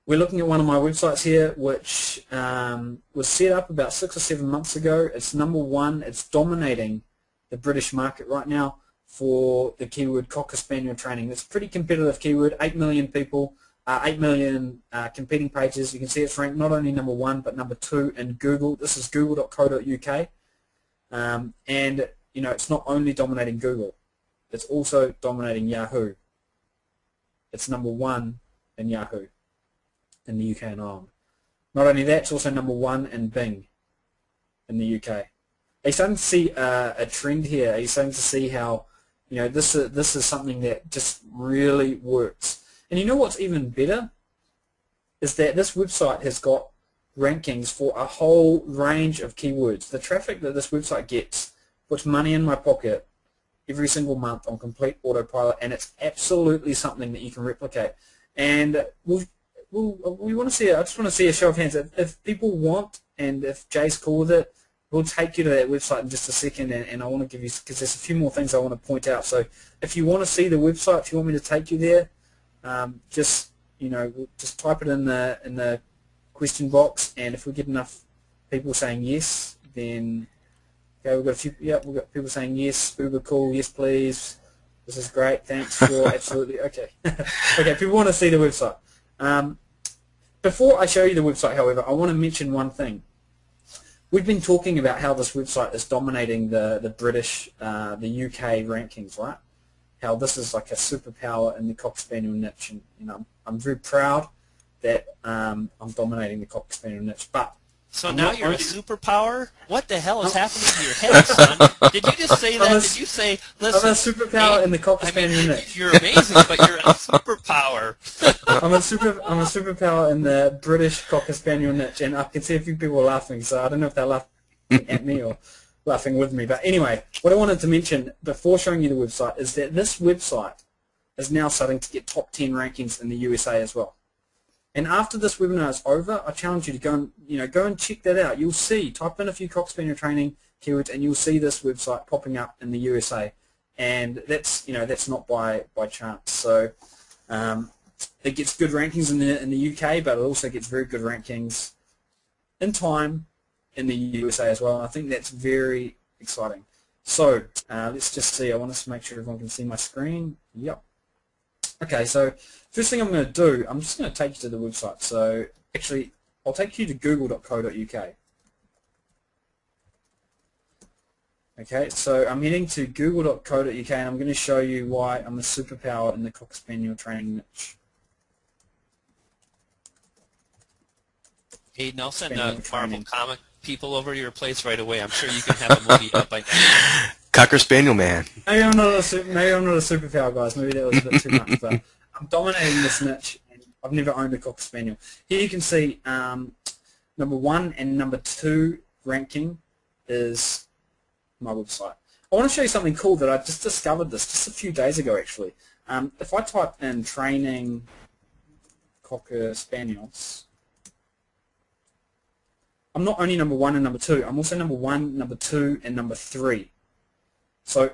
we're looking at one of my websites here, which was set up about 6 or 7 months ago. It's number 1. It's dominating the British market right now for the keyword Cocker Spaniel training. It's a pretty competitive keyword. 8 million people. 8 million competing pages. You can see it's ranked not only number 1 but number 2 in Google. This is google.co.uk, and it's not only dominating Google, it's also dominating Yahoo. It's number 1 in Yahoo in the UK and Ireland. Not only that, it's also number 1 in Bing in the UK. Are you starting to see a trend here? Are you starting to see how this is something that just really works? And you know what's even better is that this website has got rankings for a whole range of keywords. The traffic that this website gets puts money in my pocket every single month on complete autopilot, and it's absolutely something that you can replicate. And we want to see. I just want to see a show of hands. If people want, and if Jay's cool with it, we'll take you to that website in just a second, and I want to give you, because there's a few more things I want to point out. So if you want to see the website, if you want me to take you there, just type it in the question box, and if we get enough people saying yes, then okay, we've got a few. Yep, we've got people saying yes. Uber cool, yes please. This is great. Thanks. Sure, absolutely. Okay. Okay. People want to see the website. Before I show you the website, however, I want to mention one thing. We've been talking about how this website is dominating the British, the UK rankings, right? How this is like a superpower in the Cocker Spaniel niche, and I'm very proud that I'm dominating the Cocker Spaniel niche. But so now you're a superpower? What the hell is happening to your head, son? Did you just say that? Did you say, listen, I'm a superpower in the Cocker Spaniel niche. You're amazing, but you're a superpower. I'm a superpower in the British Cocker Spaniel niche, and I can see a few people laughing, so I don't know if they're laughing at me or laughing with me. But anyway, what I wanted to mention before showing you the website is that this website is now starting to get top 10 rankings in the USA as well. And after this webinar is over, I challenge you to go and check that out. You'll see, type in a few Cocker Spaniel training keywords, and you'll see this website popping up in the USA. And that's not by chance. So it gets good rankings in the UK, but it also gets very good rankings in time in the USA as well. And I think that's very exciting. So let's just see. I want to make sure everyone can see my screen. Yep. Okay, so first thing I'm going to do, I'm just going to take you to the website. So actually, I'll take you to google.co.uk. Okay, so I'm heading to google.co.uk, and I'm going to show you why I'm a superpower in the Cocker Spaniel training niche. Aiden, I'll send Spaniel Marvel training. comic people over to your place right away. I'm sure you can have a movie up by now. Cocker Spaniel man. Maybe I'm not a superpower, guys. Maybe that was a bit too much, but I'm dominating this niche, and I've never owned a Cocker Spaniel. Here you can see number 1 and number 2 ranking is my website. I want to show you something cool that I just discovered this just a few days ago, actually. If I type in training Cocker Spaniels, I'm not only number 1 and number 2, I'm also number 1, number 2, and number 3. So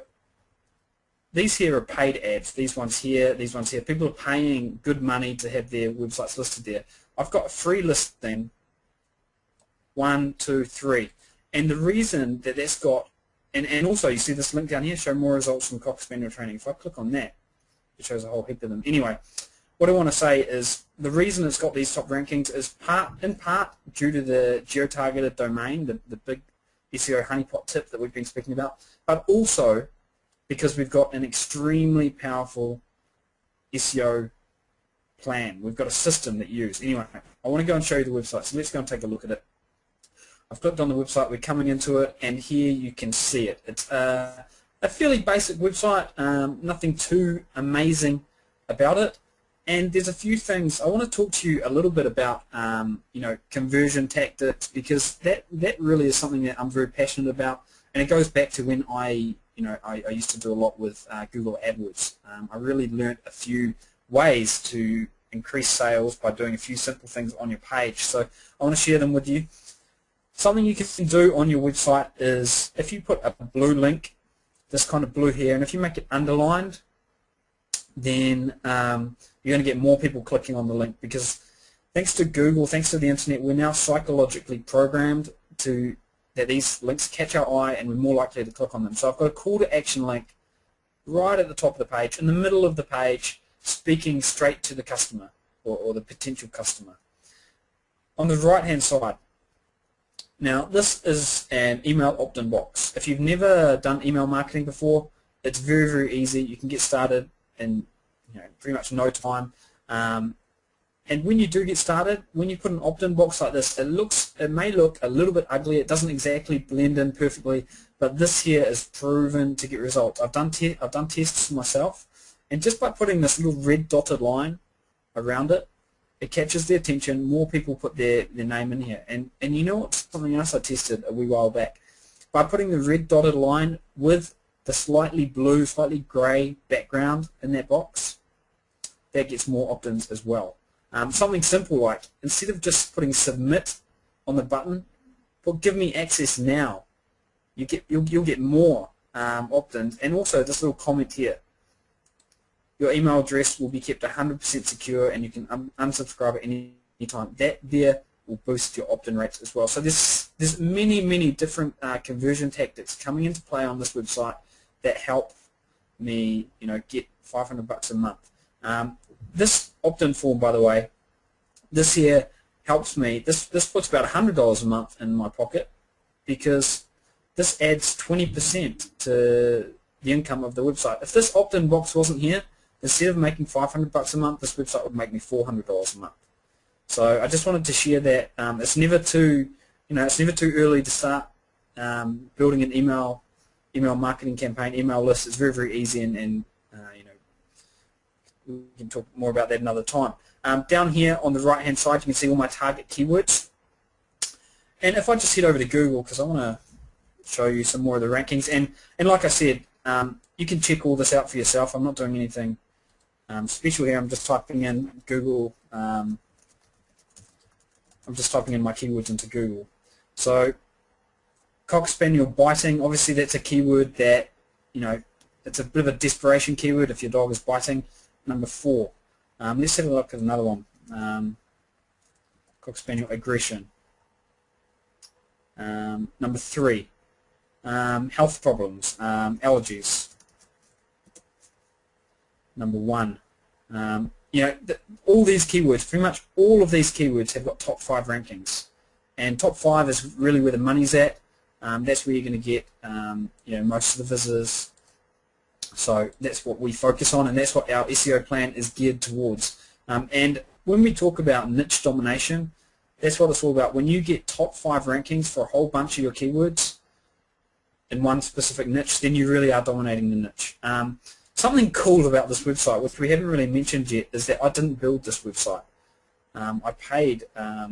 these here are paid ads, these ones here, these ones here. People are paying good money to have their websites listed there. I've got a free listing, 1, 2, 3. And the reason that that's got, and also you see this link down here, show more results from Cocker Spaniel training. If I click on that, it shows a whole heap of them. Anyway, what I want to say is the reason it's got these top rankings is in part due to the geo-targeted domain, the big SEO honeypot tip that we've been speaking about, but also because we've got an extremely powerful SEO plan. We've got a system that you use. Anyway, I want to go and show you the website, so let's go and take a look at it. I've clicked on the website, we're coming into it, and here you can see it. It's a fairly basic website, nothing too amazing about it. And there's a few things I want to talk to you a little bit about, conversion tactics, because that really is something that I'm very passionate about, and it goes back to when I used to do a lot with Google AdWords. I really learned a few ways to increase sales by doing a few simple things on your page. So I want to share them with you. Something you can do on your website is if you put a blue link, this kind of blue here, and if you make it underlined, then you're going to get more people clicking on the link, because thanks to Google, thanks to the internet, we're now psychologically programmed that these links catch our eye and we're more likely to click on them. So I've got a call to action link right at the top of the page, in the middle of the page, speaking straight to the customer or the potential customer. On the right hand side, now this is an email opt-in box. If you've never done email marketing before, it's very, very easy. You can get started in pretty much no time. And when you do get started, when you put an opt-in box like this, it may look a little bit ugly. It doesn't exactly blend in perfectly, but this here is proven to get results. I've done tests myself, and just by putting this little red dotted line around it, it catches their attention. More people put their name in here. And you know what? Something else I tested a wee while back. By putting the red dotted line with the slightly blue, slightly grey background in that box, that gets more opt-ins as well. Something simple like, instead of just putting submit on the button, put give me access now. You'll get more opt-ins. And also this little comment here. Your email address will be kept 100% secure, and you can unsubscribe at any time. That there will boost your opt-in rates as well. So there's many different conversion tactics coming into play on this website that help me, get $500 a month. This opt-in form, by the way, this here helps me. This puts about $100 a month in my pocket, because this adds 20% to the income of the website. If this opt-in box wasn't here, instead of making $500 a month, this website would make me $400 a month. So I just wanted to share that. It's never too, it's never too early to start building an email marketing campaign, email list. It's very, very easy, and we can talk more about that another time. Down here on the right hand side, you can see all my target keywords. And if I just head over to Google, because I want to show you some more of the rankings, and like I said, you can check all this out for yourself. I'm not doing anything special here. I'm just typing in Google. I'm just typing in my keywords into Google. So Cocker Spaniel biting, obviously that's a keyword that, it's a bit of a desperation keyword if your dog is biting. Number 4. Let's have a look at another one. Cocker Spaniel aggression. Number 3. Health problems, allergies. Number 1. All these keywords, pretty much all of these keywords have got top 5 rankings, and top 5 is really where the money's at. That's where you're going to get most of the visitors. So that's what we focus on, and that's what our SEO plan is geared towards. And when we talk about niche domination, That's what it's all about. When you get top 5 rankings for a whole bunch of your keywords in one specific niche, then you really are dominating the niche. Something cool about this website, which we haven't really mentioned yet, is that I didn't build this website. I paid a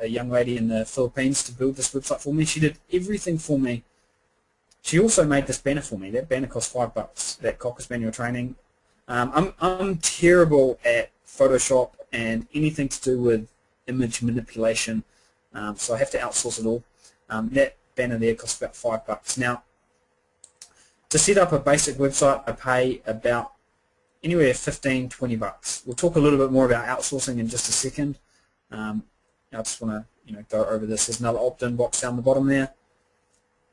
young lady in the Philippines to build this website for me. She did everything for me. She also made this banner for me. That banner cost $5. That Cocker Spaniel training. I'm terrible at Photoshop and anything to do with image manipulation, so I have to outsource it all. That banner there costs about $5. Now, to set up a basic website, I pay about anywhere $15–20. We'll talk a little bit more about outsourcing in just a second. I just want to go over this. There's another opt-in box down the bottom there.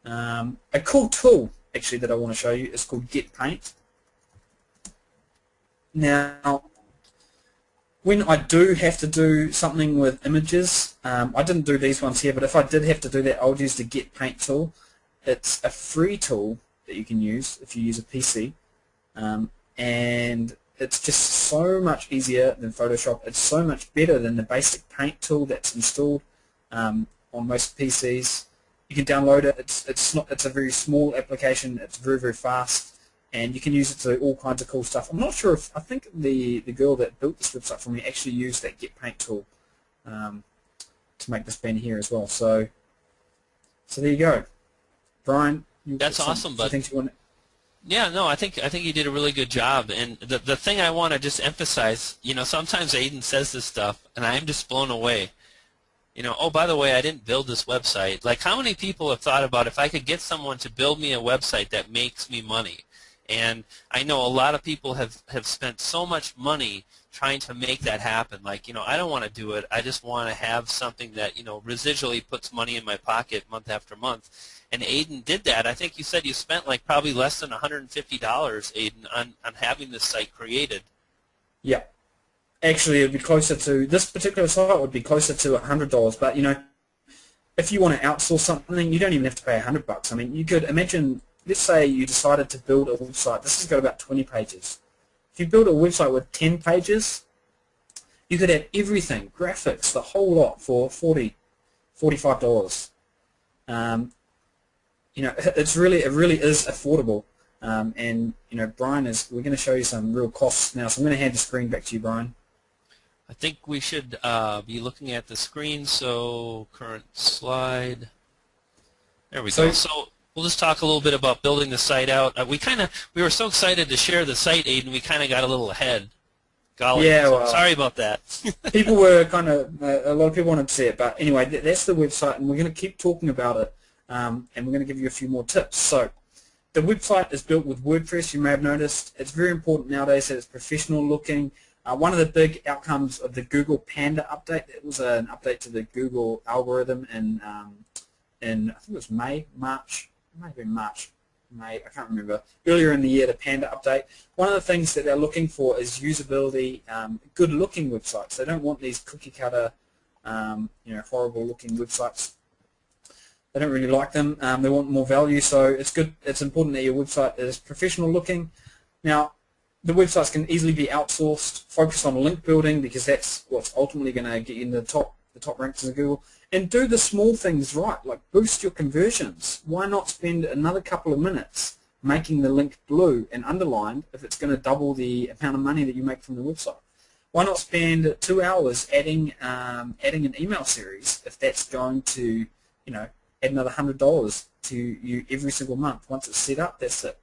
A cool tool actually that I want to show you is called Get Paint. Now, when I do have to do something with images, I didn't do these ones here, but if I did have to do that, I would use the Get Paint tool. It's a free tool that you can use if you use a PC, and it's just so much easier than Photoshop. It's so much better than the basic paint tool that's installed on most PCs. You can download it. It's a very small application. It's very fast, and you can use it to do all kinds of cool stuff. I'm not sure if I think the girl that built this website for me actually used that Get Paint tool to make this banner here as well. So there you go, Brian. That's awesome, bud. Yeah, no, I think you did a really good job. And the thing I want to just emphasize, sometimes Aiden says this stuff, and I'm just blown away. Oh, by the way, I didn't build this website. Like, how many people have thought about if I could get someone to build me a website that makes me money? And I know a lot of people have spent so much money trying to make that happen. Like, I don't want to do it. I just want to have something that, residually puts money in my pocket month after month. And Aiden did that. I think you said you spent like probably less than $150, Aiden, on having this site created. Yeah. Actually, it would be closer to, this particular site would be closer to $100. But, if you want to outsource something, you don't even have to pay $100. I mean, you could imagine, let's say you decided to build a website. This has got about 20 pages. If you build a website with 10 pages, you could have everything, graphics, the whole lot for $40, $45. It really is affordable, and Brian we're going to show you some real costs now. So I'm going to hand the screen back to you, Brian. I think we should be looking at the screen. So current slide. There we go. So we'll just talk a little bit about building the site out. We were so excited to share the site, Aiden, we kind of got a little ahead. Golly, yeah, well, sorry about that. People were a lot of people wanted to see it, but anyway, that's the website, and we're going to keep talking about it. And we're going to give you a few more tips. So the website is built with WordPress. You may have noticed it's very important nowadays that it's professional looking. One of the big outcomes of the Google Panda update, it was an update to the Google algorithm in I think it was May, I can't remember. Earlier in the year, the Panda update. One of the things that they're looking for is usability, good looking websites. They don't want these cookie cutter, horrible looking websites. They don't really like them. They want more value, so it's good. It's important that your website is professional looking. Now, the websites can easily be outsourced. Focus on link building because that's what's ultimately going to get you in the top ranks in Google. And do the small things right, like boost your conversions. Why not spend another couple of minutes making the link blue and underlined if it's going to double the amount of money that you make from the website? Why not spend 2 hours adding an email series if that's going to, add another $100 to you every single month. Once it's set up, that's it.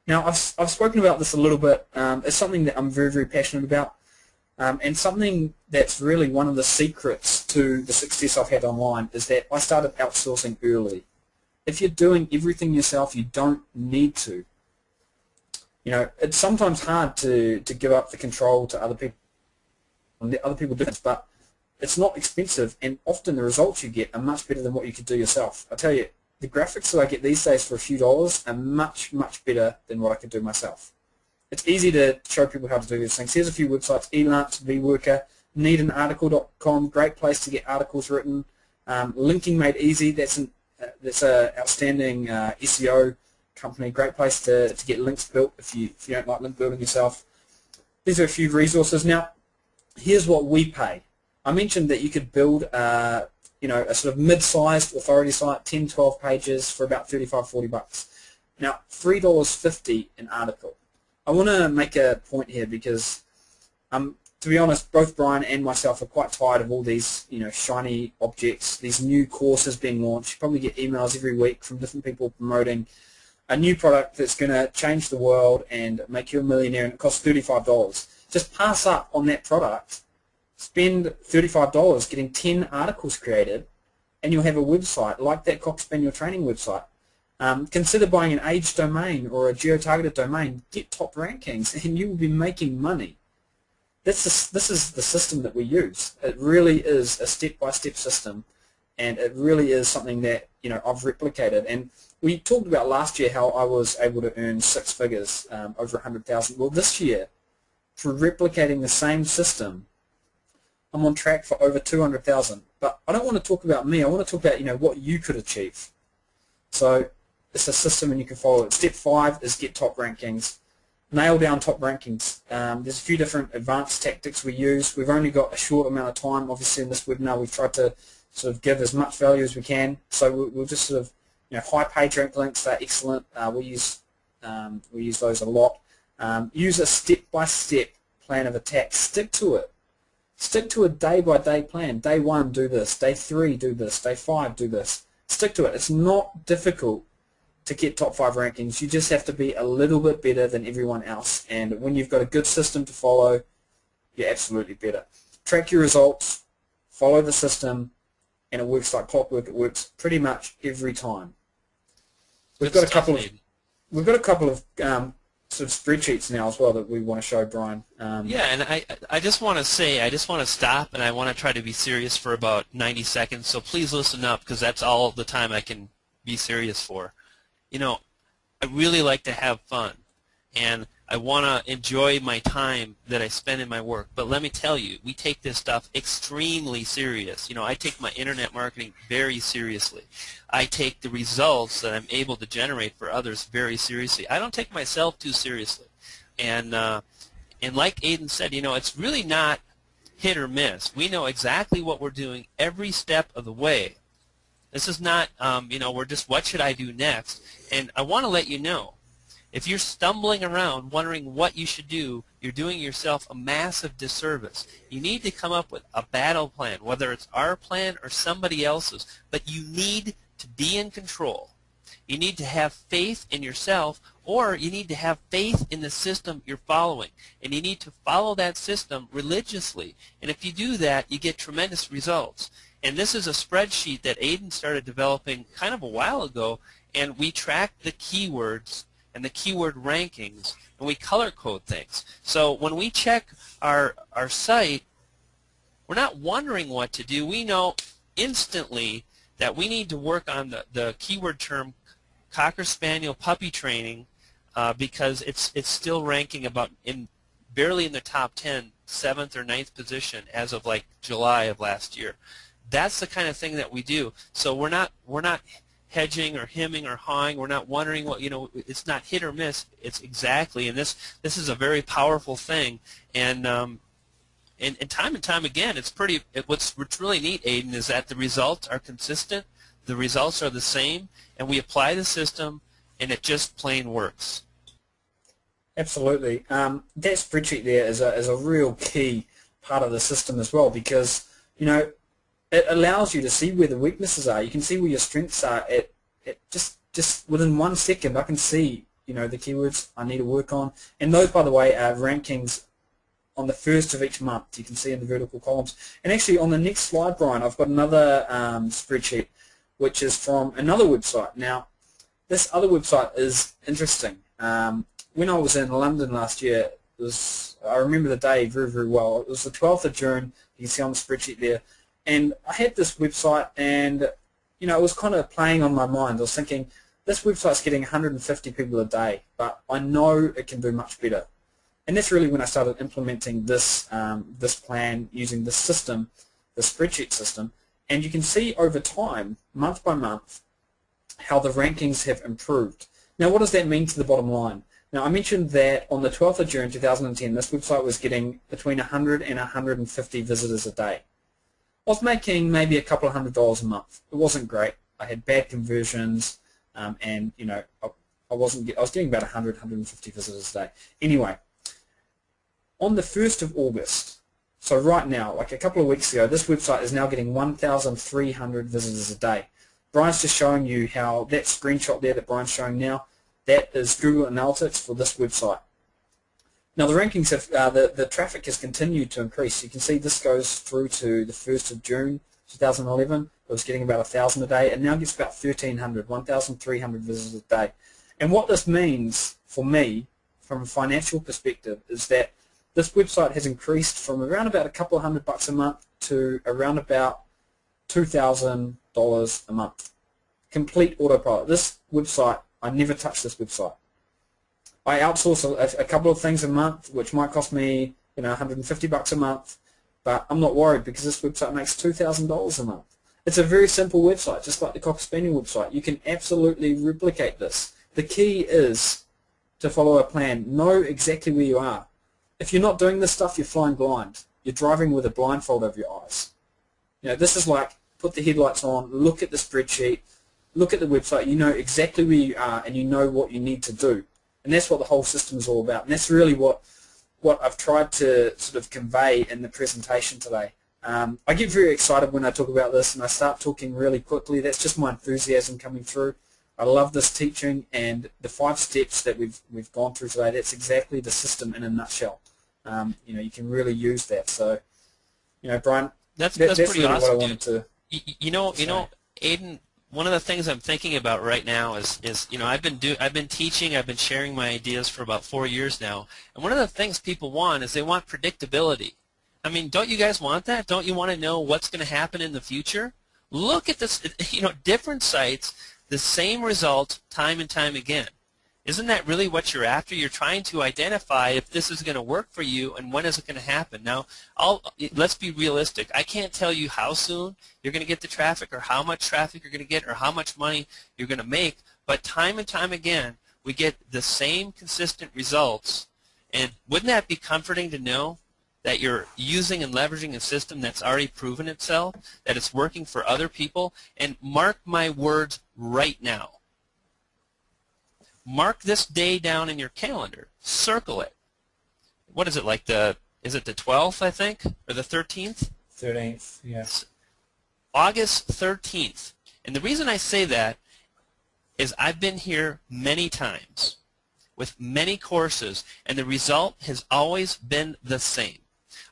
Now, I've spoken about this a little bit. It's something that I'm very passionate about, and something that's really one of the secrets to the success I've had online is that I started outsourcing early. If you're doing everything yourself, you don't need to. It's sometimes hard to give up the control to other people, and other people do this, but it's not expensive, and often the results you get are much better than what you could do yourself. I tell you, the graphics that I get these days for a few dollars are much better than what I could do myself. It's easy to show people how to do these things. Here's a few websites: Elance, VWorker, needanarticle.com, great place to get articles written. Linking Made Easy, that's an outstanding SEO company, great place to get links built if you don't like link building yourself. These are a few resources. Now, here's what we pay. I mentioned that you could build a sort of mid-sized authority site, 10, 12 pages for about 35, 40 bucks. Now, $3.50 an article. I want to make a point here because, to be honest, both Brian and myself are quite tired of all these, shiny objects, these new courses being launched. You probably get emails every week from different people promoting a new product that's going to change the world and make you a millionaire, and it costs $35. Just pass up on that product, spend $35 getting 10 articles created, and you'll have a website like that Cocker Spaniel training website. Consider buying an age domain or a geo-targeted domain, get top rankings, and you will be making money. This is the system that we use. It really is a step-by-step system, and it really is something that I've replicated. And we talked about last year how I was able to earn 6 figures, over 100,000. Well, this year, through replicating the same system, I'm on track for over 200,000. But I don't want to talk about me. I want to talk about what you could achieve. So it's a system, and you can follow it. Step 5 is get top rankings. Nail down top rankings. There's a few different advanced tactics we use. We've only got a short amount of time. Obviously, in this webinar, we've tried to sort of give as much value as we can. So we'll just sort of, high page rank links. They're excellent. We use those a lot. Use a step-by-step plan of attack. Stick to it. Stick to a day-by-day plan. Day 1, do this. Day 3, do this. Day 5, do this. Stick to it. It's not difficult to get top 5 rankings. You just have to be a little bit better than everyone else. And when you've got a good system to follow, you're absolutely better. Track your results, follow the system, and it works like clockwork. It works pretty much every time. We've got a couple of sort of spreadsheets now as well that we want to show Brian. Yeah, and I just want to say, I just want to stop, and I want to try to be serious for about 90 seconds. So please listen up, because that's all the time I can be serious for. I really like to have fun, and I want to enjoy my time that I spend in my work. But let me tell you, we take this stuff extremely serious. I take my internet marketing very seriously. I take the results that I'm able to generate for others very seriously. I don't take myself too seriously. And like Aiden said, it's really not hit or miss. We know exactly what we're doing every step of the way. This is not, we're just, what should I do next? And I want to let you know, if you're stumbling around wondering what you should do, you're doing yourself a massive disservice. You need to come up with a battle plan, whether it's our plan or somebody else's, but you need to be in control. You need to have faith in yourself, or you need to have faith in the system you're following. And you need to follow that system religiously. And if you do that, you get tremendous results. And this is a spreadsheet that Aiden started developing kind of a while ago, and we track the keywords and the keyword rankings, and we color code things. So when we check our site, we're not wondering what to do. We know instantly that we need to work on the keyword term Cocker Spaniel puppy training, because it's still ranking about barely in the top 10, 7th or 9th position as of like July of last year. That's the kind of thing that we do. So we're not hedging or hemming or hawing. We're not wondering what, it's not hit or miss. It's exactly, and this is a very powerful thing. And time and time again, what's really neat, Aiden, is that the results are consistent, the results are the same, and we apply the system, and it just plain works. Absolutely. That spreadsheet there is a real key part of the system as well, because it allows you to see where the weaknesses are. You can see where your strengths are at just within 1 second. I can see the keywords I need to work on, and those, by the way, are rankings on the 1st of each month. You can see in the vertical columns. And actually, on the next slide, Brian, I've got another spreadsheet, which is from another website. Now, this other website is interesting. When I was in London last year, I remember the day very, very well. It was the 12th of June. You can see on the spreadsheet there. And I had this website, and it was kind of playing on my mind. I was thinking, this website's getting 150 people a day, but I know it can do much better. And that's really when I started implementing this plan using this system, the spreadsheet system. And you can see over time, month by month, how the rankings have improved. Now, what does that mean to the bottom line? Now, I mentioned that on the 12th of June 2010, this website was getting between 100 and 150 visitors a day. I was making maybe a couple of $100 a month. It wasn't great. I had bad conversions, and you know, I was getting about 100, 150 visitors a day. Anyway, on the 1st of August, so right now, like a couple of weeks ago, this website is now getting 1,300 visitors a day. Brian's just showing you how that screenshot there that Brian's showing now, that is Google Analytics for this website. Now the rankings have, the traffic has continued to increase. You can see this goes through to the 1st of June 2011. It was getting about 1,000 a day, and now gets about 1,300, 1,300 visitors a day. And what this means for me, from a financial perspective, is that this website has increased from around about a couple of $100 a month to around about $2,000 a month. Complete autopilot. This website, I never touch this website. I outsource a couple of things a month, which might cost me, you know, $150 a month, but I'm not worried because this website makes $2,000 a month. It's a very simple website, just like the Cocker Spaniel website. You can absolutely replicate this. The key is to follow a plan. Know exactly where you are. If you're not doing this stuff, you're flying blind. You're driving with a blindfold over your eyes. You know, this is like put the headlights on, look at the spreadsheet, look at the website. You know exactly where you are, and you know what you need to do. And that's what the whole system is all about. And that's really what I've tried to sort of convey in the presentation today. I get very excited when I talk about this, and I start talking really quickly. That's just my enthusiasm coming through. I love this teaching, and the 5 steps that we've gone through today, that's exactly the system in a nutshell. You know, you can really use that. So, you know, Brian, that's pretty really awesome, what I wanted to you know, Aiden, one of the things I'm thinking about right now is you know, I've been teaching, I've been sharing my ideas for about 4 years now, and one of the things people want is they want predictability. I mean, don't you guys want that? Don't you want to know what's going to happen in the future? Look at this, you know, different sites, the same result time and time again. Isn't that really what you're after? You're trying to identify if this is going to work for you and when is it going to happen. Now, let's be realistic. I can't tell you how soon you're going to get the traffic or how much traffic you're going to get or how much money you're going to make, but time and time again, we get the same consistent results. And wouldn't that be comforting to know that you're using and leveraging a system that's already proven itself, that it's working for other people? And mark my words right now. Mark this day down in your calendar. Circle it. What is it, like is it the 12th, I think, or the 13th? 13th, yes. August 13th. And the reason I say that is I've been here many times with many courses, and the result has always been the same.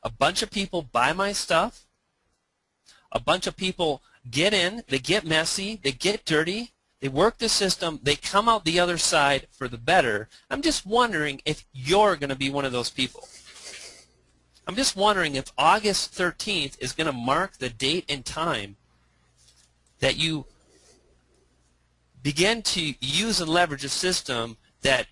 A bunch of people buy my stuff. A bunch of people get in, they get messy, they get dirty, they work the system, they come out the other side for the better. I'm just wondering if you're going to be one of those people. I'm just wondering if August 13th is going to mark the date and time that you begin to use and leverage a system that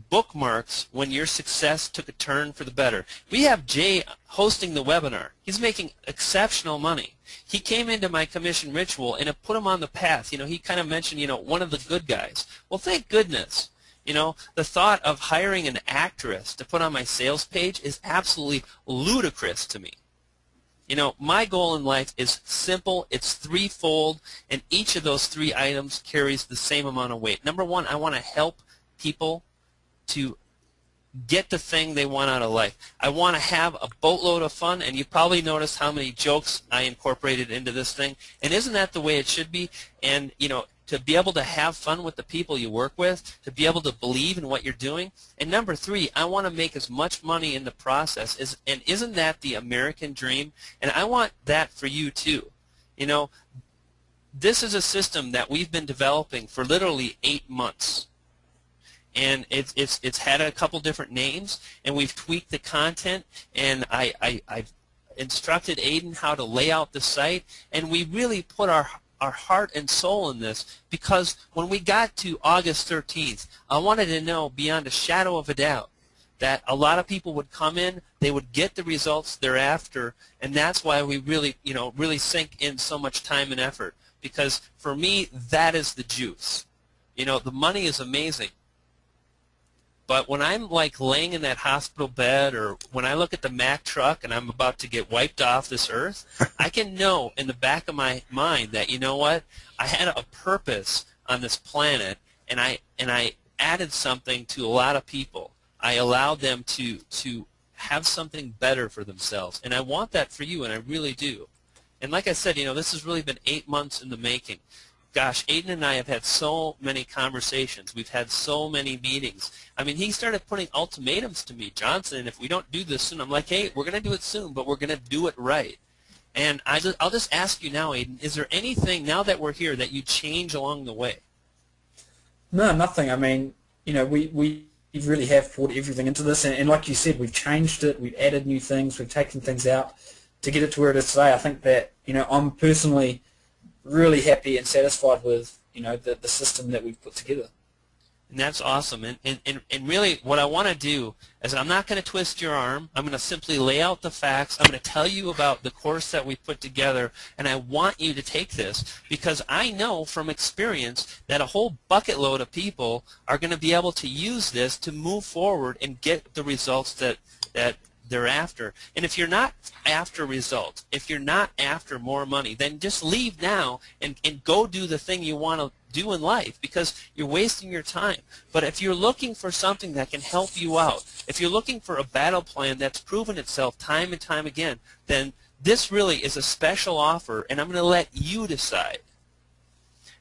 bookmarks when your success took a turn for the better. We have Jay hosting the webinar. He's making exceptional money. He came into my commission ritual and it put him on the path. You know, he kind of mentioned, you know, one of the good guys. Well, thank goodness. You know, the thought of hiring an actress to put on my sales page is absolutely ludicrous to me. You know, my goal in life is simple. It's threefold, and each of those 3 items carries the same amount of weight. Number one, I want to help people to get the thing they want out of life. I want to have a boatload of fun, and you probably noticed how many jokes I incorporated into this thing. And isn't that the way it should be? And, you know, to be able to have fun with the people you work with, to be able to believe in what you're doing. And number 3, I want to make as much money in the process. And isn't that the American dream? And I want that for you too. You know, this is a system that we've been developing for literally 8 months. And it's had a couple different names, and we've tweaked the content, and I've instructed Aiden how to lay out the site, and we really put our heart and soul in this, because when we got to August 13th, I wanted to know beyond a shadow of a doubt that a lot of people would come in, they would get the results they're after, and that's why we really, you know, really sink in so much time and effort, because for me, that is the juice. You know, the money is amazing, But when I'm like laying in that hospital bed, or when I look at the Mack truck and I'm about to get wiped off this earth, I can know in the back of my mind that, you know what, I had a purpose on this planet, and I added something to a lot of people. I allowed them to have something better for themselves, and I want that for you, and I really do. And like I said, you know, this has really been 8 months in the making. Gosh, Aiden and I have had so many conversations. We've had so many meetings. I mean, he started putting ultimatums to me. Johnson, if we don't do this soon, I'm like, hey, we're going to do it soon, but we're going to do it right. And I'll just ask you now, Aiden, is there anything, now that we're here, that you change along the way? No, nothing. I mean, you know, we really have poured everything into this, and like you said, we've changed it, we've added new things, we've taken things out to get it to where it is today. I think that, you know, I'm personally really happy and satisfied with, you know, the system that we've put together. And that's awesome. And really what I want to do is, I'm not going to twist your arm. I'm going to simply lay out the facts. I'm going to tell you about the course that we put together, and I want you to take this because I know from experience that a whole bucket load of people are going to be able to use this to move forward and get the results that they're after. And if you're not after results, if you're not after more money, then just leave now and go do the thing you want to do in life, because you're wasting your time. But if you're looking for something that can help you out, if you're looking for a battle plan that's proven itself time and time again, then this really is a special offer, and I'm going to let you decide.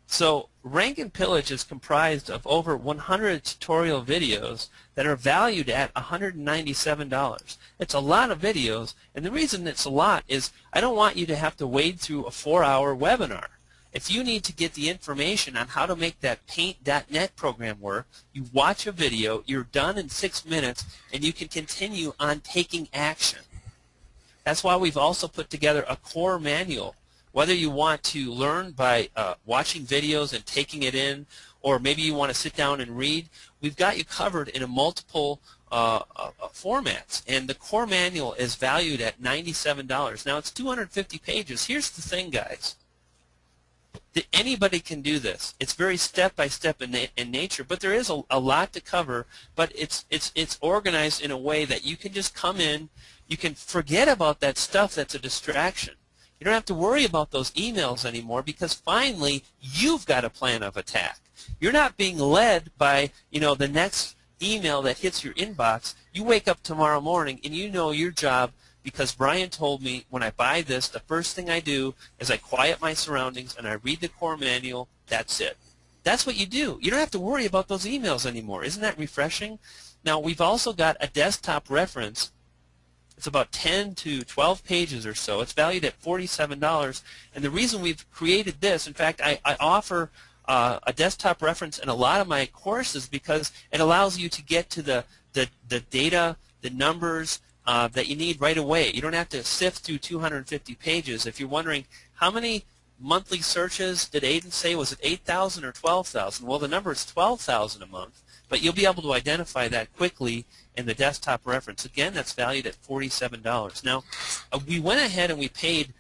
So Rank and Pillage is comprised of over 100 tutorial videos that are valued at $197. It's a lot of videos, and the reason it's a lot is I don't want you to have to wade through a 4-hour webinar. If you need to get the information on how to make that Paint.net program work, you watch a video, you're done in 6 minutes, and you can continue on taking action. That's why we've also put together a core manual. Whether you want to learn by watching videos and taking it in, or maybe you want to sit down and read, we've got you covered in a multiple formats. And the core manual is valued at $97. Now, it's 250 pages. Here's the thing, guys. Anybody can do this. It's very step-by-step in nature, but there is a lot to cover, but it's organized in a way that you can just come in, you can forget about that stuff that's a distraction. You don't have to worry about those emails anymore, because finally you've got a plan of attack. You're not being led by, you know, the next email that hits your inbox. You wake up tomorrow morning and you know your job, because Brian told me when I buy this, the first thing I do is I quiet my surroundings and I read the core manual. That's it. That's what you do. You don't have to worry about those emails anymore. Isn't that refreshing? Now, we've also got a desktop reference. It's about 10 to 12 pages or so. It's valued at $47. And the reason we've created this, in fact, I offer a desktop reference in a lot of my courses, because it allows you to get to the data, the numbers that you need right away. You don't have to sift through 250 pages. If you're wondering how many monthly searches did Aiden say, was it 8,000 or 12,000? Well, the number is 12,000 a month, but you'll be able to identify that quickly in the desktop reference. Again, that's valued at $47. Now, we went ahead and we paid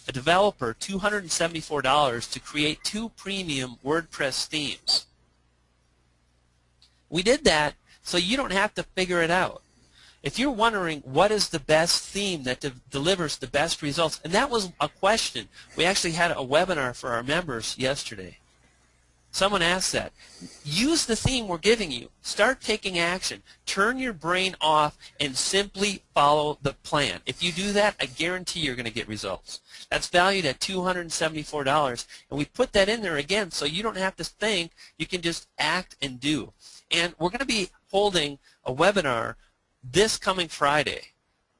a developer $274 to create 2 premium WordPress themes. We did that so you don't have to figure it out. If you're wondering what is the best theme that delivers the best results, and that was a question. We actually had a webinar for our members yesterday. Someone asked that. Use the theme we're giving you. Start taking action. Turn your brain off and simply follow the plan. If you do that, I guarantee you're going to get results. That's valued at $274, and we put that in there again so you don't have to think. You can just act and do. And we're going to be holding a webinar this coming Friday.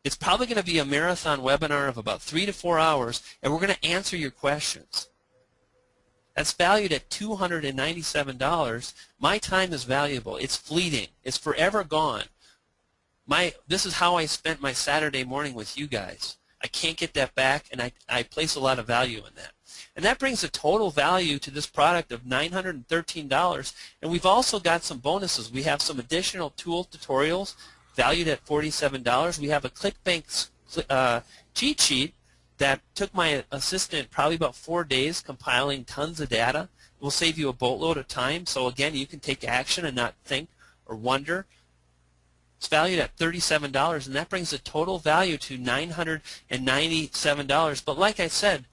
It's probably going to be a marathon webinar of about 3 to 4 hours, and we're going to answer your questions. That's valued at $297. My time is valuable. It's fleeting. It's forever gone. This is how I spent my Saturday morning with you guys. I can't get that back, and I place a lot of value in that. And that brings the total value to this product of $913. And we've also got some bonuses. We have some additional tool tutorials valued at $47. We have a ClickBank cheat sheet that took my assistant probably about 4 days compiling tons of data. It will save you a boatload of time. So again, you can take action and not think or Wonder. It's valued at $37, and that brings the total value to $997. But like I said,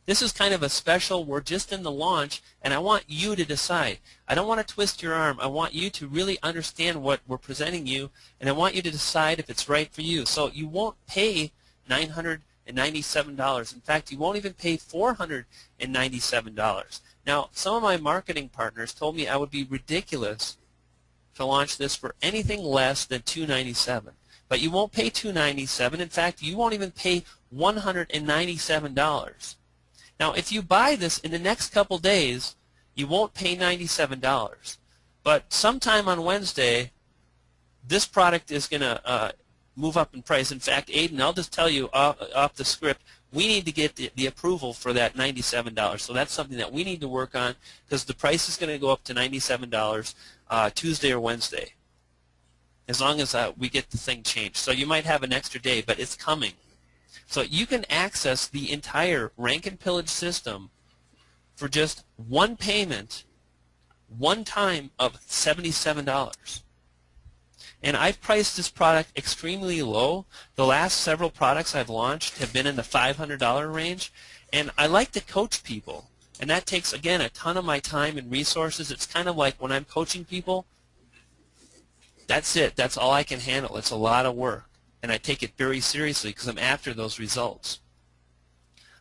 this is kind of a special. We're just in the launch, and I want you to decide. I don't want to twist your arm. I want you to really understand what we're presenting you, and I want you to decide if it's right for you. So you won't pay $997. In fact, you won't even pay $497. Now, some of my marketing partners told me I would be ridiculous to launch this for anything less than $297. But you won't pay $297. In fact, you won't even pay $197. Now, if you buy this in the next couple days, you won't pay $97. But sometime on Wednesday, this product is going to move up in price. In fact, Aiden, I'll just tell you off the script, we need to get the approval for that $97. So that's something that we need to work on, because the price is going to go up to $97 Tuesday or Wednesday, as long as we get the thing changed. So you might have an extra day, but it's coming. So you can access the entire Rank and Pillage system for just one payment, one time, of $77. And I've priced this product extremely low. The last several products I've launched have been in the $500 range. And I like to coach people. And that takes, again, a ton of my time and resources. It's kind of like when I'm coaching people, that's it. That's all I can handle. It's a lot of work. And I take it very seriously because I'm after those results.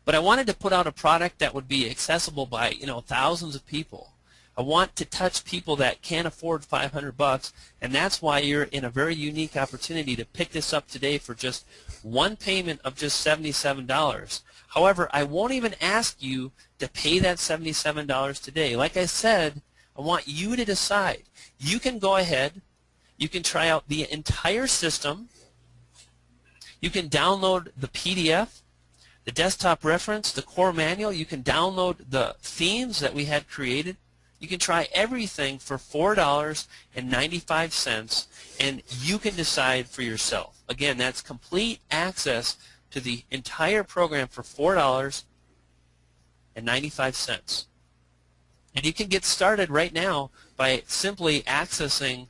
But I wanted to put out a product that would be accessible by, thousands of people. I want to touch people that can't afford $500, and that's why you're in a very unique opportunity to pick this up today for just one payment of just $77. However, I won't even ask you to pay that $77 today. Like I said, I want you to decide. You can go ahead, you can try out the entire system, you can download the PDF, the desktop reference, the core manual, you can download the themes that we had created. You can try everything for $4.95, and you can decide for yourself. Again, that's complete access to the entire program for $4.95. And you can get started right now by simply accessing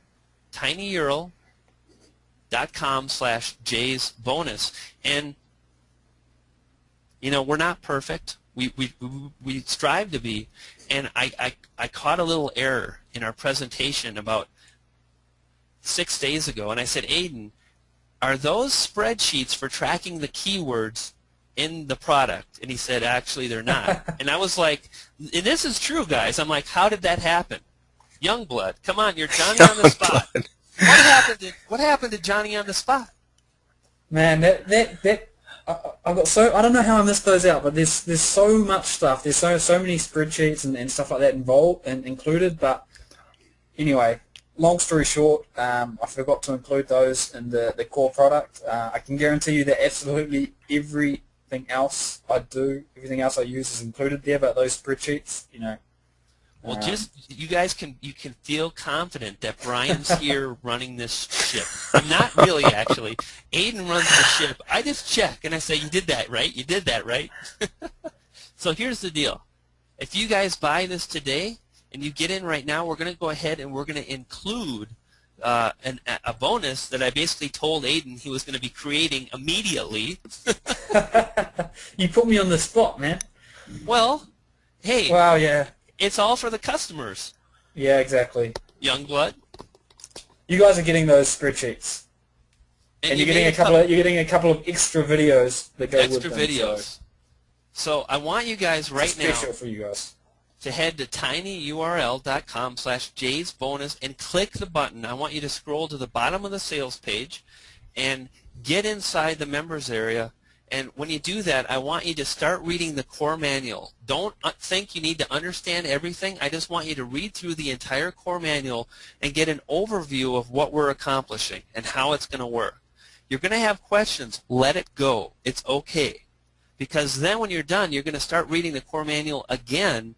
tinyurl.com/Jay'sBonus. And, we're not perfect. We strive to be. And I caught a little error in our presentation about 6 days ago, and I said, Aiden, are those spreadsheets for tracking the keywords in the product? And he said, actually, they're not. And I was like, and this is true, guys. I'm like, how did that happen? Youngblood, come on, you're Johnny on the spot. What happened to Johnny on the spot? Man, I don't know how I missed those out, but there's so much stuff. There's so many spreadsheets and stuff like that involved and included. But anyway, long story short, I forgot to include those in the core product. I can guarantee you that absolutely everything else I do, everything else I use is included there. But those spreadsheets, Well, you guys can feel confident that Brian's here running this ship. Not really, actually. Aiden runs the ship. I just check and I say, you did that right? You did that right? So here's the deal. If you guys buy this today and you get in right now, we're going to go ahead and we're going to include a bonus that I basically told Aiden he was going to be creating immediately. You put me on the spot, man. Well, hey. Wow, yeah. It's all for the customers. Yeah, exactly. Youngblood. You guys are getting those spreadsheets, and you're getting a couple of extra videos that go with them. Extra videos. So I want you guys right now special for you guys to head to tinyurl.com/Jay'sBonus and click the button. I want you to scroll to the bottom of the sales page and get inside the members area. And when you do that, I want you to start reading the core manual. Don't think you need to understand everything. I just want you to read through the entire core manual and get an overview of what we're accomplishing and how it's going to work. You're going to have questions. Let it go. It's okay. Because then when you're done, you're going to start reading the core manual again.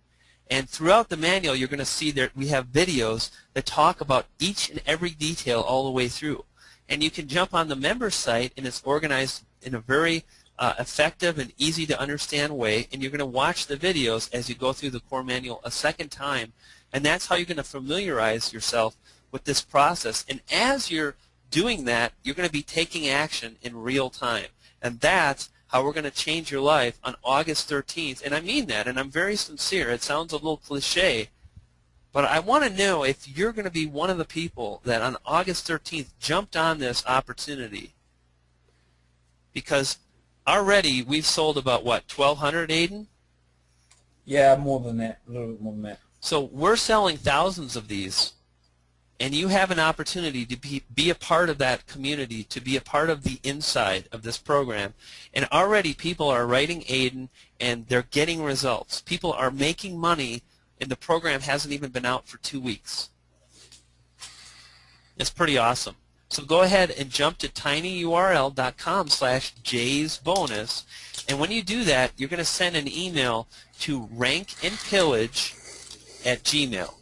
And throughout the manual, you're going to see that we have videos that talk about each and every detail all the way through. And you can jump on the member site, and it's organized in a very effective and easy to understand way, and you're going to watch the videos as you go through the core manual a second time, And that's how you're going to familiarize yourself with this process. And as you're doing that, you're going to be taking action in real time. And that's how we're going to change your life on August 13th. And I mean that, and I'm very sincere. It sounds a little cliche, but I want to know if you're going to be one of the people that on August 13th jumped on this opportunity. Because already we've sold about, what, 1,200, Aiden? Yeah, more than that, a little bit more than that. So we're selling thousands of these, and you have an opportunity to be a part of that community, to be a part of the inside of this program. And already people are writing Aiden, and they're getting results. People are making money, and the program hasn't even been out for 2 weeks. It's pretty awesome. So go ahead and jump to tinyurl.com/jaysbonus, and when you do that, you're going to send an email to rankandpillage@gmail.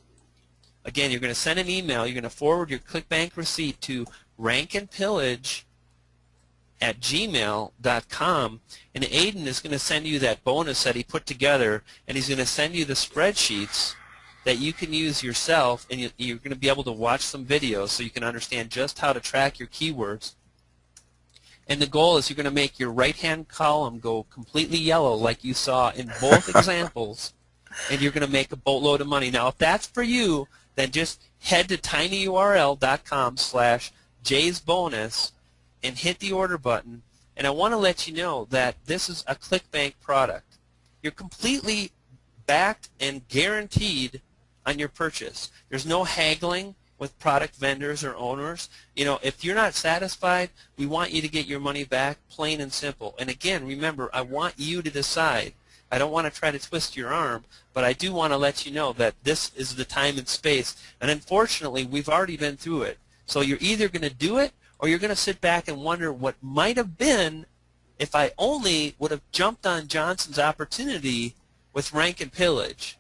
Again, you're going to send an email. You're going to forward your ClickBank receipt to rankandpillage@gmail.com, and Aiden is going to send you that bonus that he put together, and he's going to send you the spreadsheets that you can use yourself, and you're going to be able to watch some videos so you can understand just how to track your keywords. And the goal is you're going to make your right-hand column go completely yellow like you saw in both examples, and you're going to make a boatload of money. Now, if that's for you, then just head to tinyurl.com/jaysbonus and hit the order button. And I want to let you know that this is a ClickBank product. You're completely backed and guaranteed on your purchase. There's no haggling with product vendors or owners. You know, if you're not satisfied, we want you to get your money back, plain and simple. And again, remember, I want you to decide. I don't want to try to twist your arm, but I do want to let you know that this is the time and space. And unfortunately, we've already been through it. So you're either going to do it, or you're going to sit back and wonder what might have been if I only would have jumped on Johnson's opportunity with Rank and Pillage.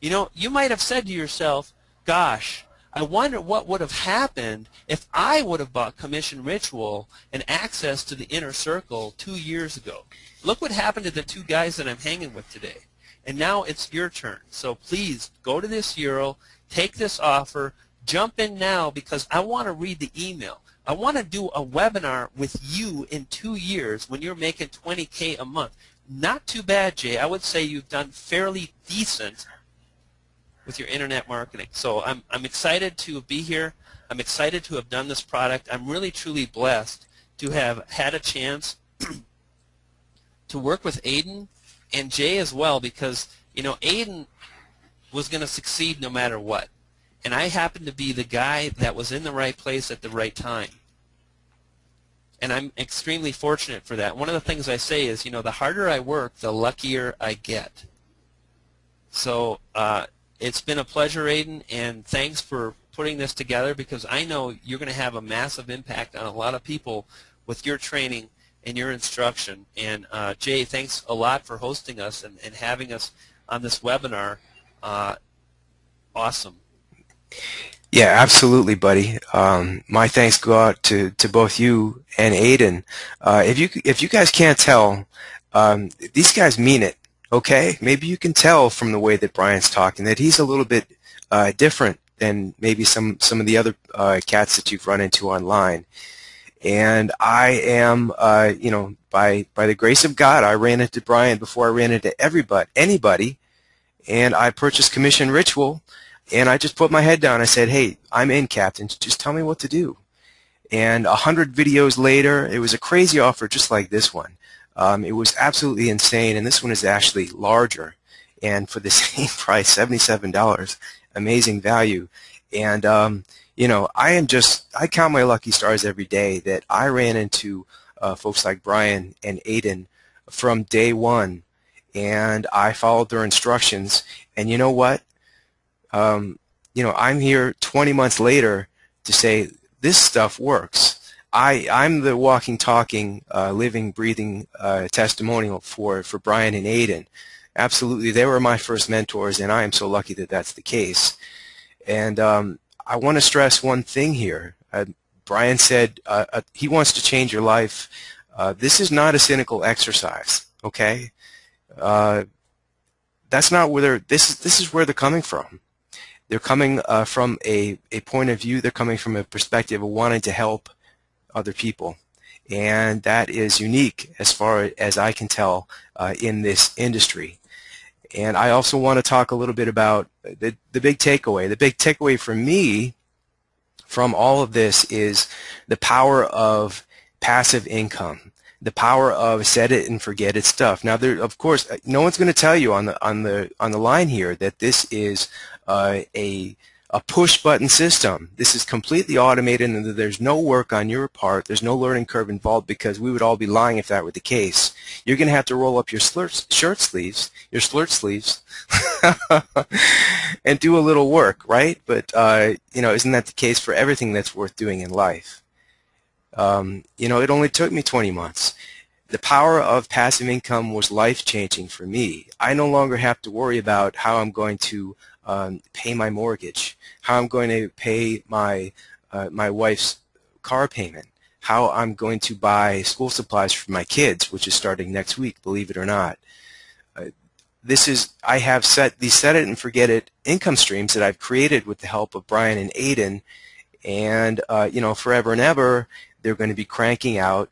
You know, you might have said to yourself, gosh, I wonder what would have happened if I would have bought Commission Ritual and access to the inner circle 2 years ago. Look what happened to the two guys that I'm hanging with today. And now it's your turn. So please go to this URL, take this offer, jump in now, because I want to read the email. I want to do a webinar with you in 2 years when you're making $20K a month. Not too bad, Jay. I would say you've done fairly decent with your internet marketing. So I'm excited to be here. I'm excited to have done this product. I'm really, truly blessed to have had a chance to work with Aiden and Jay as well, because, you know, Aiden was going to succeed no matter what. And I happened to be the guy that was in the right place at the right time. And I'm extremely fortunate for that. One of the things I say is, you know, the harder I work, the luckier I get. So it's been a pleasure, Aiden, and thanks for putting this together, because I know you're going to have a massive impact on a lot of people with your training and your instruction. And Jay, thanks a lot for hosting us and having us on this webinar. Awesome. Yeah, absolutely, buddy. My thanks go out to both you and Aiden. If you guys can't tell, these guys mean it. Okay, maybe you can tell from the way that Brian's talking that he's a little bit different than maybe some of the other cats that you've run into online. And I am, you know, by the grace of God, I ran into Brian before I ran into anybody, and I purchased Commission Ritual, and I just put my head down. I said, hey, I'm in, Captain. Just tell me what to do. And 100 videos later, it was a crazy offer just like this one. It was absolutely insane, and this one is actually larger, and for the same price, $77, amazing value. And you know, I count my lucky stars every day that I ran into folks like Brian and Aiden from day one, and I followed their instructions. And you know what? You know, I'm here 20 months later to say this stuff works. I'm the walking, talking, living, breathing testimonial for Brian and Aiden. Absolutely, they were my first mentors, and I am so lucky that that's the case. And I want to stress one thing here. Brian said he wants to change your life. This is not a cynical exercise, okay? That's not where this is where they're coming from. They're coming from a point of view, they're coming from a perspective of wanting to help other people. And that is unique as far as I can tell in this industry. And I also want to talk a little bit about the big takeaway. The big takeaway for me from all of this is the power of passive income, the power of set it and forget it stuff. Now, there, of course, no one's going to tell you on the line here that this is a push button system. This is completely automated, and there's no work on your part. There's no learning curve involved, because we would all be lying if that were the case. You're going to have to roll up your shirt sleeves, and do a little work, right? But you know, isn't that the case for everything that's worth doing in life? You know, it only took me 20 months. The power of passive income was life-changing for me. I no longer have to worry about how I'm going to pay my mortgage, how I'm going to pay my my wife's car payment, how I'm going to buy school supplies for my kids, which is starting next week, believe it or not. I have these set it and forget it income streams that I've created with the help of Brian and Aiden, and you know, forever and ever, they're going to be cranking out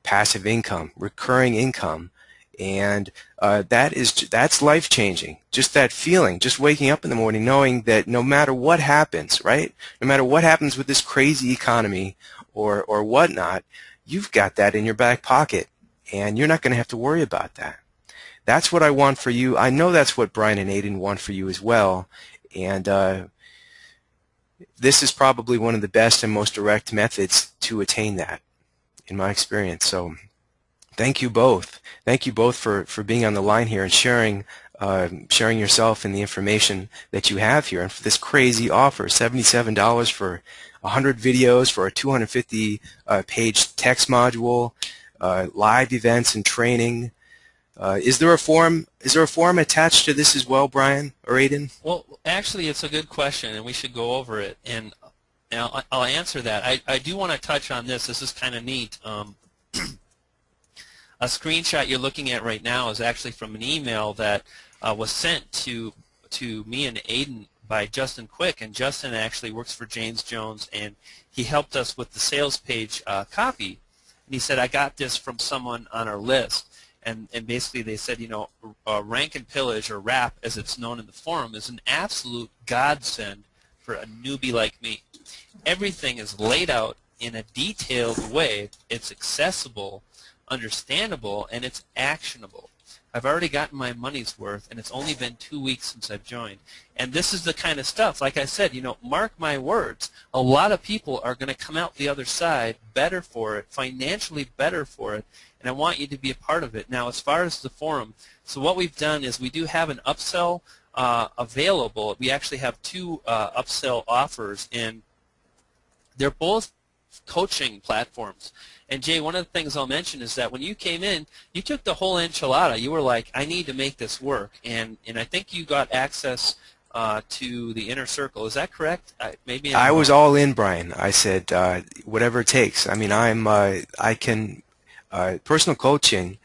passive income, recurring income, and that's life-changing. Just that feeling, just waking up in the morning knowing that no matter what happens, right? No matter what happens with this crazy economy or whatnot, you've got that in your back pocket, and you're not going to have to worry about that. That's what I want for you. I know that's what Brian and Aiden want for you as well, and this is probably one of the best and most direct methods to attain that, in my experience. So thank you both. Thank you both for being on the line here and sharing yourself and the information that you have here. And for this crazy offer, $77 for 100 videos, for a 250-page text module, live events and training. Is there a form attached to this as well, Brian or Aiden? Well, actually, it's a good question, and we should go over it. And I'll answer that. I do want to touch on this. This is kind of neat. A screenshot you're looking at right now is actually from an email that was sent to me and Aiden by Justin Quick, and Justin actually works for James Jones, and he helped us with the sales page copy. And he said, I got this from someone on our list. And basically they said, you know, Rank and Pillage, or RAP as it's known in the forum, is an absolute godsend for a newbie like me. Everything is laid out in a detailed way. It's accessible, understandable, and it's actionable. I've already gotten my money's worth, and it's only been 2 weeks since I've joined. And this is the kind of stuff, like I said, you know, mark my words, a lot of people are going to come out the other side better for it, financially better for it, and I want you to be a part of it. Now, as far as the forum, so what we've done is we do have an upsell available. We actually have two upsell offers, and they're both coaching platforms. And Jay, one of the things I'll mention is that when you came in, you took the whole enchilada. You were like, I need to make this work. And I think you got access to the inner circle. Is that correct? Maybe I was all in, Brian. I said, whatever it takes. I mean, I can, personal coaching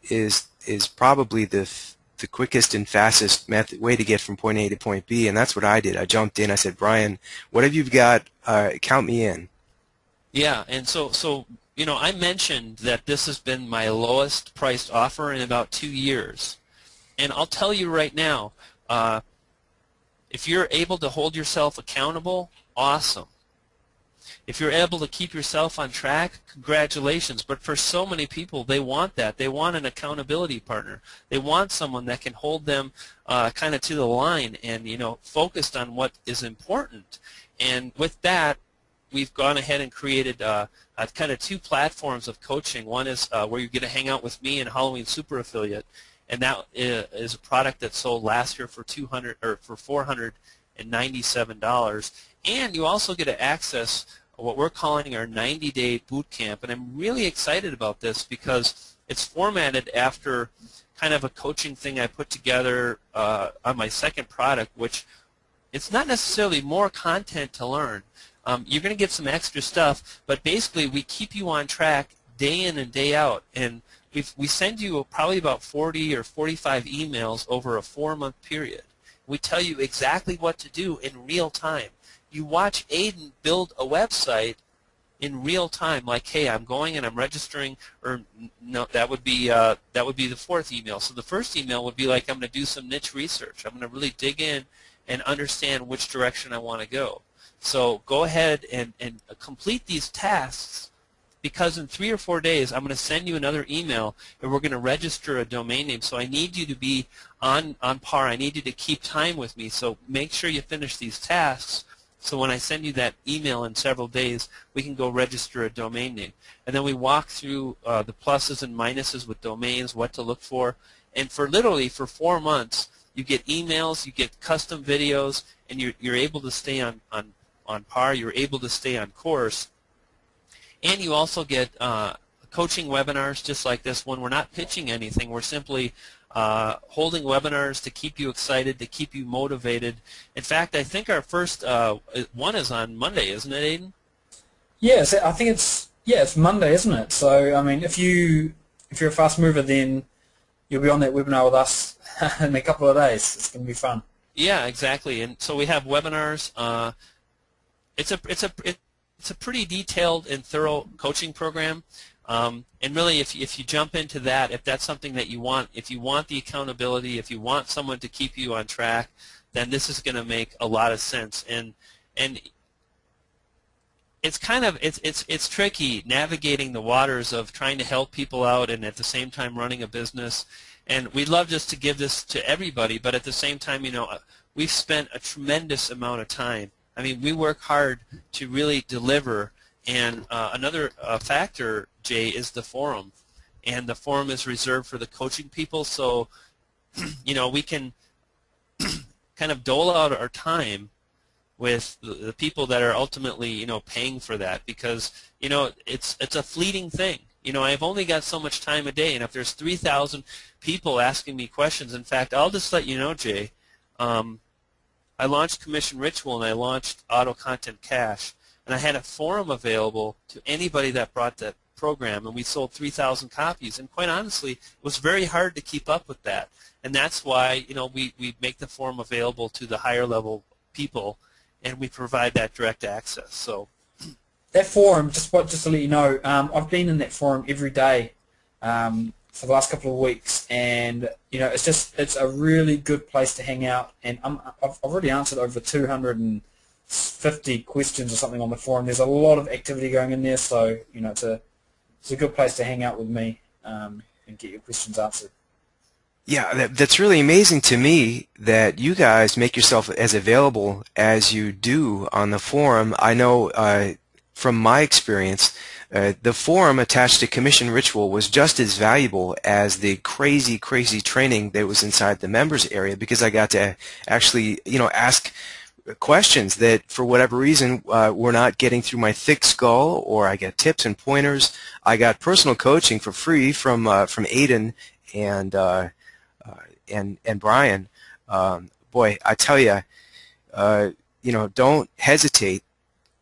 is probably the quickest and fastest way to get from point A to point B, and that's what I did. I jumped in. I said, Brian, whatever you've got, count me in. Yeah, and so you know, I mentioned that this has been my lowest priced offer in about 2 years, and I'll tell you right now, if you're able to hold yourself accountable, awesome. If you're able to keep yourself on track, congratulations. But for so many people, they want that. They want an accountability partner. They want someone that can hold them kind of to the line and, you know, focused on what is important. And with that, we've gone ahead and created kind of two platforms of coaching. One is where you're going to hang out with me and Halloween Super Affiliate, and that is a product that sold last year for $497. And you also get to access what we're calling our 90-day boot camp, and I'm really excited about this because it's formatted after kind of a coaching thing I put together on my second product, which it's not necessarily more content to learn. You're going to get some extra stuff, but basically we keep you on track day in and day out, and we send you probably about 40 or 45 emails over a 4-month period. We tell you exactly what to do in real time. You watch Aiden build a website in real time, like, hey, I'm going and I'm registering, or no, that would be the fourth email. So the first email would be like, I'm going to do some niche research. I'm going to really dig in and understand which direction I want to go. So go ahead and complete these tasks, because in 3 or 4 days I'm going to send you another email and we're going to register a domain name. So I need you to be on par. I need you to keep time with me. So make sure you finish these tasks, so when I send you that email in several days, we can go register a domain name. And then we walk through the pluses and minuses with domains, what to look for. And for literally for 4 months, you get emails, you get custom videos, and you're able to stay on par. You're able to stay on course. And you also get coaching webinars just like this one. We're not pitching anything. We're simply holding webinars to keep you excited, to keep you motivated. In fact, I think our first one is on Monday, isn't it, Aiden? Yes, I think it's Monday, isn't it? So I mean, if you're a fast mover, then you'll be on that webinar with us in a couple of days. It's going to be fun. Yeah, exactly. And so we have webinars. It's a pretty detailed and thorough coaching program. And really, if you jump into that, if that's something that you want, if you want the accountability, if you want someone to keep you on track, then this is going to make a lot of sense. And it's kind of it's tricky navigating the waters of trying to help people out and at the same time running a business. And we'd love just to give this to everybody, but at the same time, you know, we've spent a tremendous amount of time. I mean, we work hard to really deliver. And another factor, Jay, is the forum. And the forum is reserved for the coaching people. So, you know, we can kind of dole out our time with the people that are ultimately, you know, paying for that, because, you know, it's a fleeting thing. You know, I've only got so much time a day, and if there's 3,000 people asking me questions, in fact, I'll just let you know, Jay, I launched Commission Ritual and I launched Auto Content Cash, and I had a forum available to anybody that brought that program, and we sold 3,000 copies. And quite honestly, it was very hard to keep up with that. And that's why, you know, we make the forum available to the higher level people, and we provide that direct access. So that forum, just to let you know, I've been in that forum every day for the last couple of weeks, and you know, it's a really good place to hang out. And I've already answered over 250 questions or something on the forum. There's a lot of activity going in there, so you know, it's a good place to hang out with me and get your questions answered. Yeah, that's really amazing to me that you guys make yourself as available as you do on the forum. I know from my experience, the forum attached to Commission Ritual was just as valuable as the crazy training that was inside the members area, because I got to actually, you know, ask questions that for whatever reason were not getting through my thick skull, or I got tips and pointers. I got personal coaching for free from Aiden and Brian. Boy, I tell you, you know, don't hesitate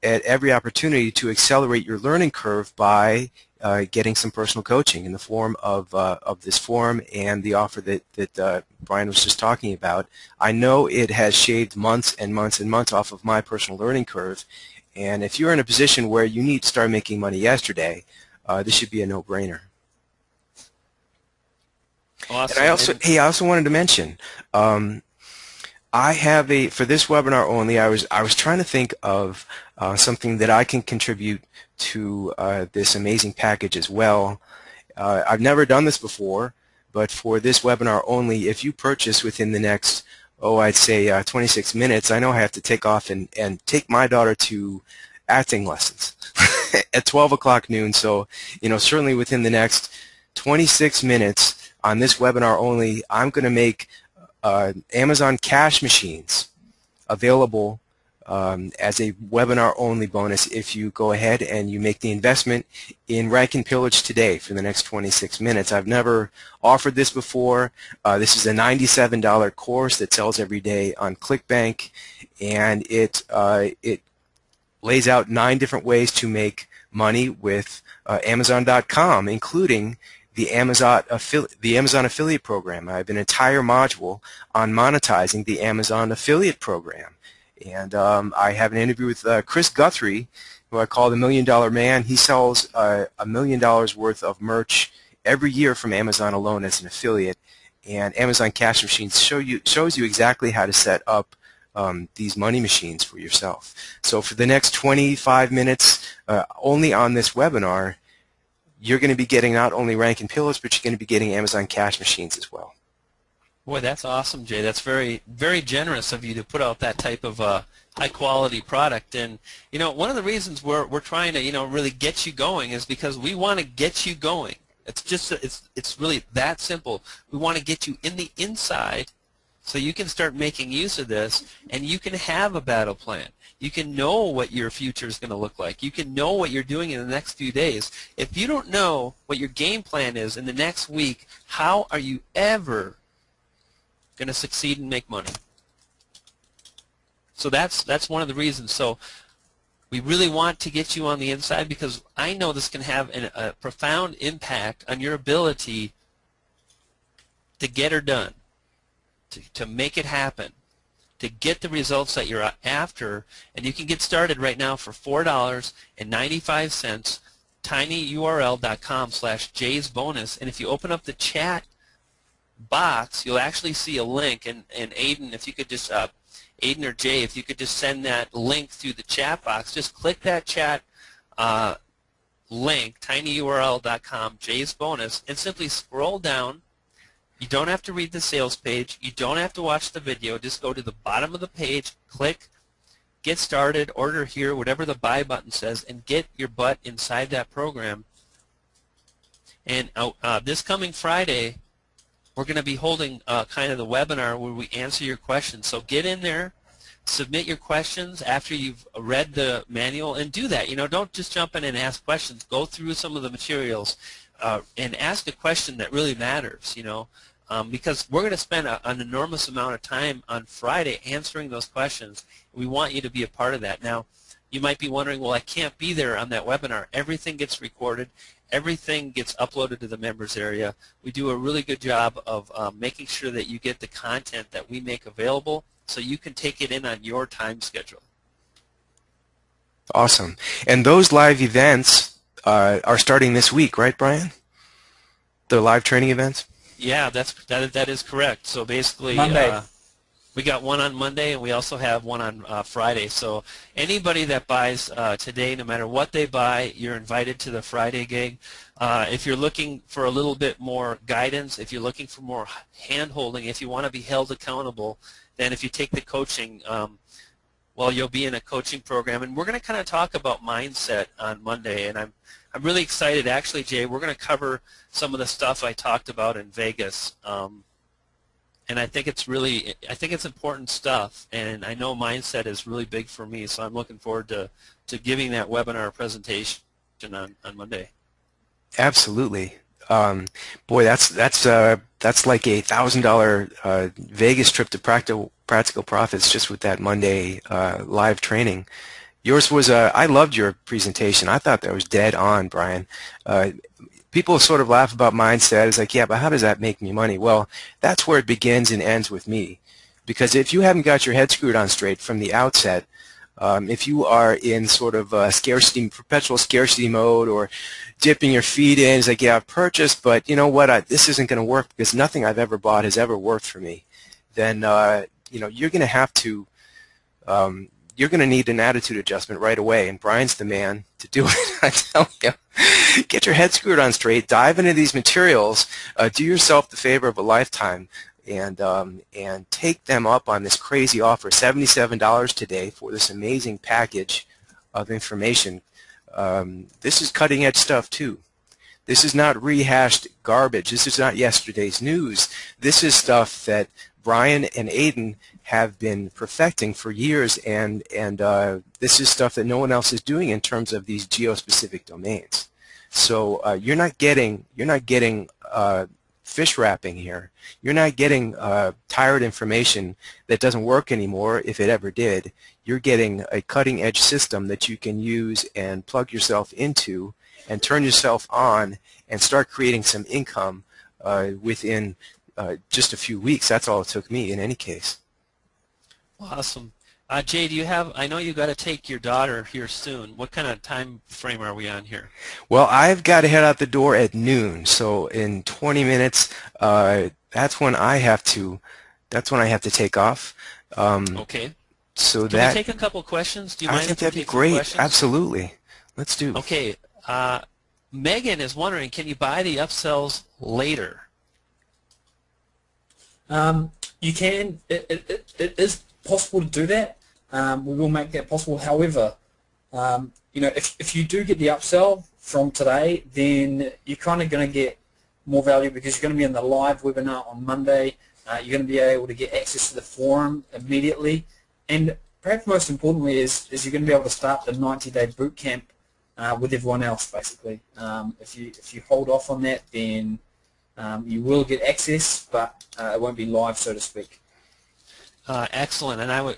at every opportunity to accelerate your learning curve by getting some personal coaching in the form of this forum and the offer that Brian was just talking about. I know it has shaved months and months and months off of my personal learning curve, and if you're in a position where you need to start making money yesterday, this should be a no-brainer. awesome. And I also wanted to mention, I have for this webinar only, I was trying to think of something that I can contribute to this amazing package as well. I've never done this before, but for this webinar only, if you purchase within the next, I'd say 26 minutes, I know I have to take off and take my daughter to acting lessons at 12 o'clock noon. So, you know, certainly within the next 26 minutes on this webinar only, I'm going to make Amazon cash machines available as a webinar-only bonus if you go ahead and you make the investment in Rank and Pillage today for the next 26 minutes. I've never offered this before. This is a $97 course that sells every day on ClickBank, and it lays out 9 different ways to make money with Amazon.com, including the Amazon affiliate program. I have an entire module on monetizing the Amazon affiliate program. And I have an interview with Chris Guthrie, who I call the $1 Million Man. He sells $1 million worth of merch every year from Amazon alone as an affiliate. And Amazon Cash Machines shows you exactly how to set up these money machines for yourself. So for the next 25 minutes, only on this webinar, you're going to be getting not only Rank and Pillage, but you're going to be getting Amazon Cash Machines as well. Boy, that's awesome, Jay. That's very, very generous of you to put out that type of high-quality product. And you know, one of the reasons we're trying to really get you going is because we want to get you going. It's just it's really that simple. We want to get you in the inside, so you can start making use of this, and you can have a battle plan. You can know what your future is going to look like. You can know what you're doing in the next few days. If you don't know what your game plan is in the next week, how are you ever going to succeed and make money? So that's one of the reasons. So we really want to get you on the inside, because I know this can have a profound impact on your ability to get her done, to make it happen, to get the results that you're after. And you can get started right now for $4.95, tinyurl.com/Jay'sBonus. And if you open up the chat box, you'll actually see a link. And Aiden, if you could just, Aiden or Jay, if you could just send that link through the chat box, just click that chat link, tinyurl.com/Jay'sBonus, and simply scroll down. You don't have to read the sales page. You don't have to watch the video. Just go to the bottom of the page, click Get Started, Order Here, whatever the buy button says, and get your butt inside that program. And this coming Friday, we're going to be holding kind of the webinar where we answer your questions. So get in there, submit your questions after you've read the manual, and do that. Don't just jump in and ask questions. Go through some of the materials and ask a question that really matters, because we're going to spend an enormous amount of time on Friday answering those questions. We want you to be a part of that. Now, you might be wondering, well, I can't be there on that webinar. Everything gets recorded. Everything gets uploaded to the members area. We do a really good job of making sure that you get the content that we make available, so you can take it in on your time schedule. Awesome. And those live events are starting this week, right, Brian? The live training events? Yeah, that is correct. So basically, Monday. We got one on Monday, and we also have one on Friday. So anybody that buys today, no matter what they buy, you're invited to the Friday gig. If you're looking for a little bit more guidance, if you're looking for more hand-holding, if you want to be held accountable, then if you take the coaching, well, you'll be in a coaching program. And we're going to kind of talk about mindset on Monday, and I'm really excited. Actually, Jay, we're going to cover some of the stuff I talked about in Vegas. And I think it's important stuff, and I know mindset is really big for me, so I'm looking forward to giving that webinar presentation on Monday. Absolutely. Boy, that's like a $1,000 Vegas trip to practical profits just with that Monday live training. Yours was I loved your presentation. I thought that was dead on, Brian. People sort of laugh about mindset. It's like, yeah, but how does that make me money? Well, that's where it begins and ends with me. Because if you haven't got your head screwed on straight from the outset, if you are in sort of perpetual scarcity mode, or dipping your feet in, it's like, yeah, I've purchased, but you know what, this isn't going to work because nothing I've ever bought has ever worked for me, then you're going to have to, you're going to need an attitude adjustment right away, and Brian's the man to do it. I tell you, get your head screwed on straight, dive into these materials, do yourself the favor of a lifetime, and take them up on this crazy offer, $77 today for this amazing package of information. This is cutting edge stuff too. This is not rehashed garbage. This is not yesterday's news. This is stuff that Brian and Aiden have been perfecting for years, and this is stuff that no one else is doing in terms of these geo-specific domains. So you're not getting fish wrapping here. You're not getting tired information that doesn't work anymore, if it ever did. You're getting a cutting-edge system that you can use and plug yourself into and turn yourself on and start creating some income within just a few weeks. That's all it took me in any case. Awesome. Jay, do you have, I know you got to take your daughter here soon. What kind of time frame are we on here? Well, I've got to head out the door at noon, so in 20 minutes, that's when I have to take off. Okay. So Can we take a couple questions? Do you mind I think if we that'd be take some great. questions? Absolutely. Let's do. Okay. Megan is wondering, can you buy the upsells later? You can. It is possible to do that. We will make that possible. However, you know, if you do get the upsell from today, then you're kind of going to get more value because you're going to be in the live webinar on Monday. You're going to be able to get access to the forum immediately, and perhaps most importantly is you're going to be able to start the 90-day boot camp with everyone else. Basically, if you hold off on that, then you will get access, but it won't be live, so to speak. Excellent, and I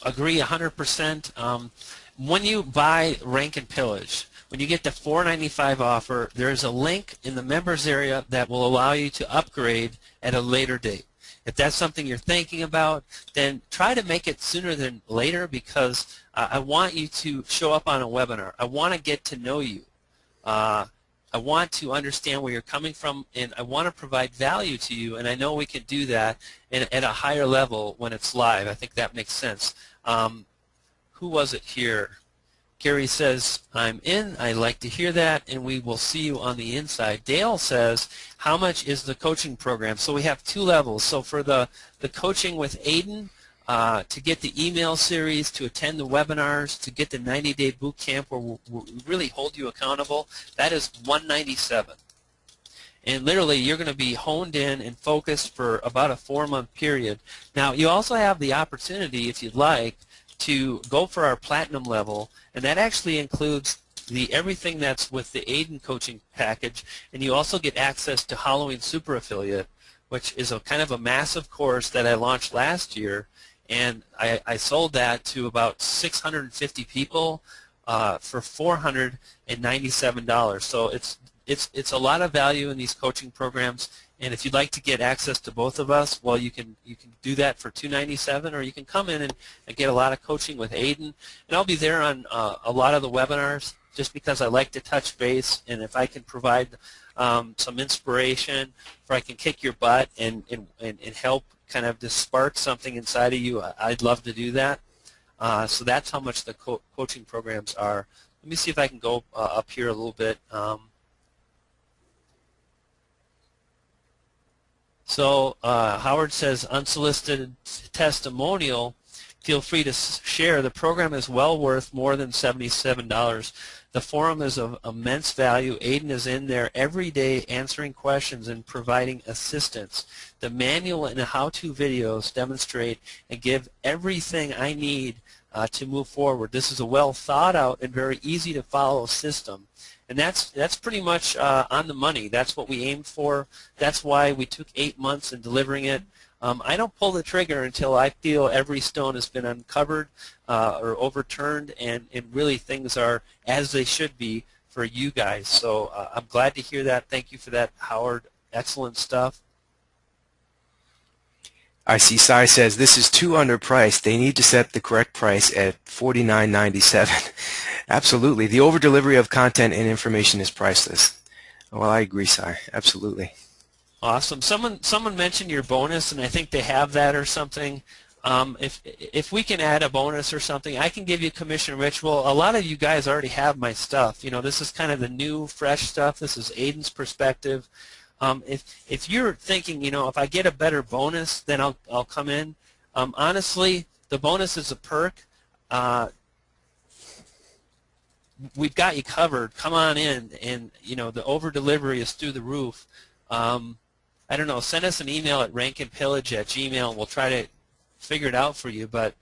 agree 100%. When you buy Rank and Pillage, when you get the $4.95 offer, there's a link in the members area that will allow you to upgrade at a later date. If that's something you're thinking about, then try to make it sooner than later because I want you to show up on a webinar. I want to get to know you. I want to understand where you're coming from, and I want to provide value to you, and I know we can do that at a higher level when it's live. I think that makes sense. Who was it here? Gary says, I'm in. I like to hear that, and we will see you on the inside. Dale says, how much is the coaching program? So we have two levels. So for the coaching with Aiden, to get the email series, to attend the webinars, to get the 90-day boot camp where we'll really hold you accountable, that is $197. And literally you're going to be honed in and focused for about a 4-month period. Now you also have the opportunity, if you'd like, to go for our platinum level, and that actually includes everything that's with the Aiden coaching package, and you also get access to Halloween Super Affiliate, which is a kind of a massive course that I launched last year, and I sold that to about 650 people for $497. So it's a lot of value in these coaching programs, and if you'd like to get access to both of us, well, you can do that for $297, or you can come in and get a lot of coaching with Aiden, and I'll be there on a lot of the webinars just because I like to touch base, and if I can provide some inspiration, or I can kick your butt and help kind of just spark something inside of you, I'd love to do that. So that's how much the coaching programs are. Let me see if I can go up here a little bit. So Howard says, unsolicited testimonial, feel free to share. The program is well worth more than $77. The forum is of immense value. Aiden is in there every day answering questions and providing assistance. The manual and the how-to videos demonstrate and give everything I need to move forward. This is a well thought out and very easy to follow system. And that's pretty much on the money. That's what we aimed for. That's why we took 8 months in delivering it. I don't pull the trigger until I feel every stone has been uncovered or overturned, and really things are as they should be for you guys. So I'm glad to hear that. Thank you for that, Howard. Excellent stuff. I see Sai says, this is too underpriced. They need to set the correct price at $49.97. Absolutely. The over-delivery of content and information is priceless. Well, I agree, Sai. Absolutely. Awesome. Someone mentioned your bonus, and I think they have that or something. If we can add a bonus or something, I can give you commission ritual. A lot of you guys already have my stuff. You know, this is kind of the new, fresh stuff. This is Aiden's perspective. If you're thinking, you know, if I get a better bonus, then I'll come in. Honestly, the bonus is a perk. We've got you covered. Come on in, and you know the over delivery is through the roof. I don't know. Send us an email at rankandpillage@gmail, and we'll try to figure it out for you. But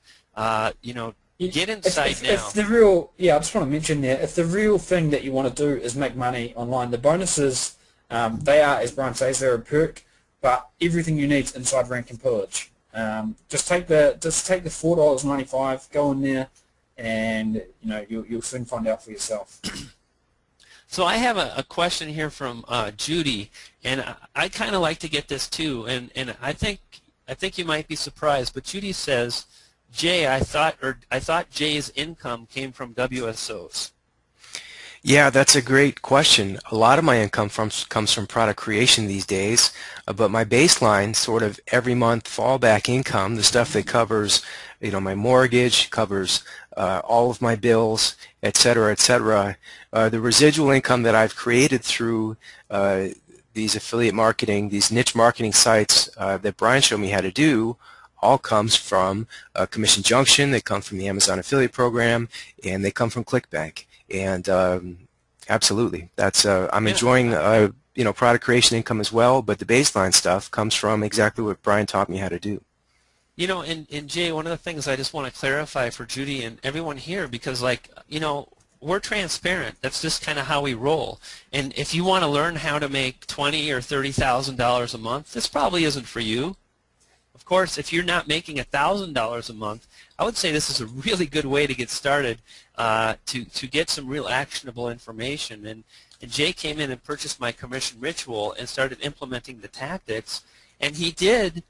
you know, get inside now. If the real, I just want to mention there, if the real thing that you want to do is make money online, the bonuses, they are, as Brian says, they're a perk, but everything you need is inside Rank and Pillage. Just take the $4.95, go in there, and you know you'll soon find out for yourself. So I have a question here from Judy, and I kind of like to get this too, and I think you might be surprised, but Judy says, Jay, I thought Jay's income came from WSOs. Yeah, that's a great question. A lot of my income comes from product creation these days, but my baseline, sort of every month fallback income, the stuff that covers, my mortgage, covers all of my bills, et cetera, the residual income that I've created through these affiliate marketing, these niche marketing sites that Brian showed me how to do, all comes from Commission Junction. They come from the Amazon affiliate program, and they come from ClickBank. And absolutely, that's I'm enjoying product creation income as well. But the baseline stuff comes from exactly what Brian taught me how to do. And Jay, one of the things I just want to clarify for Judy and everyone here, because we're transparent. That's just kind of how we roll. And if you want to learn how to make $20,000 or $30,000 a month, this probably isn't for you. Of course, if you're not making $1,000 a month, I would say this is a really good way to get started to get some real actionable information. And Jay came in and purchased my commission ritual and started implementing the tactics, and he did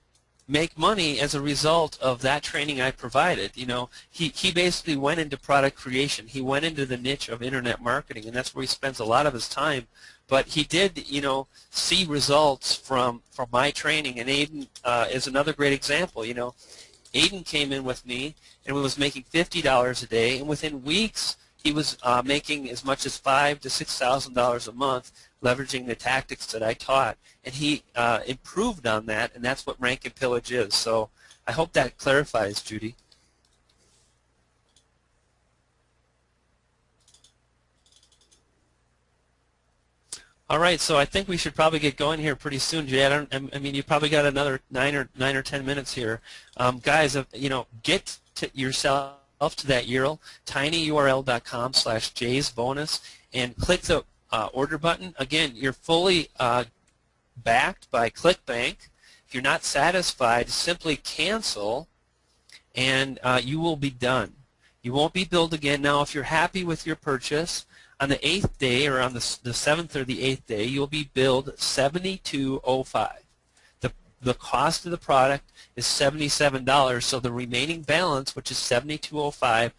make money as a result of that training I provided. He basically went into product creation. He went into the niche of internet marketing, and that's where he spends a lot of his time. But he did, see results from my training, and Aiden is another great example. Aiden came in with me and was making $50 a day, and within weeks he was making as much as $5,000 to $6,000 a month, leveraging the tactics that I taught, and he improved on that, and that's what Rank and Pillage is. So I hope that clarifies, Judy. All right, so I think we should probably get going here pretty soon, Jay. I mean, you probably got another 9 or 10 minutes here, guys. Get yourself to that URL, tinyurl.com/jaysbonus, and click the order button. Again, you're fully backed by ClickBank. If you're not satisfied, simply cancel, and you will be done. You won't be billed again. Now, if you're happy with your purchase, on the 8th day, or on the 7th or the 8th day, you'll be billed $72.05. The cost of the product is $77, so the remaining balance, which is $72.05,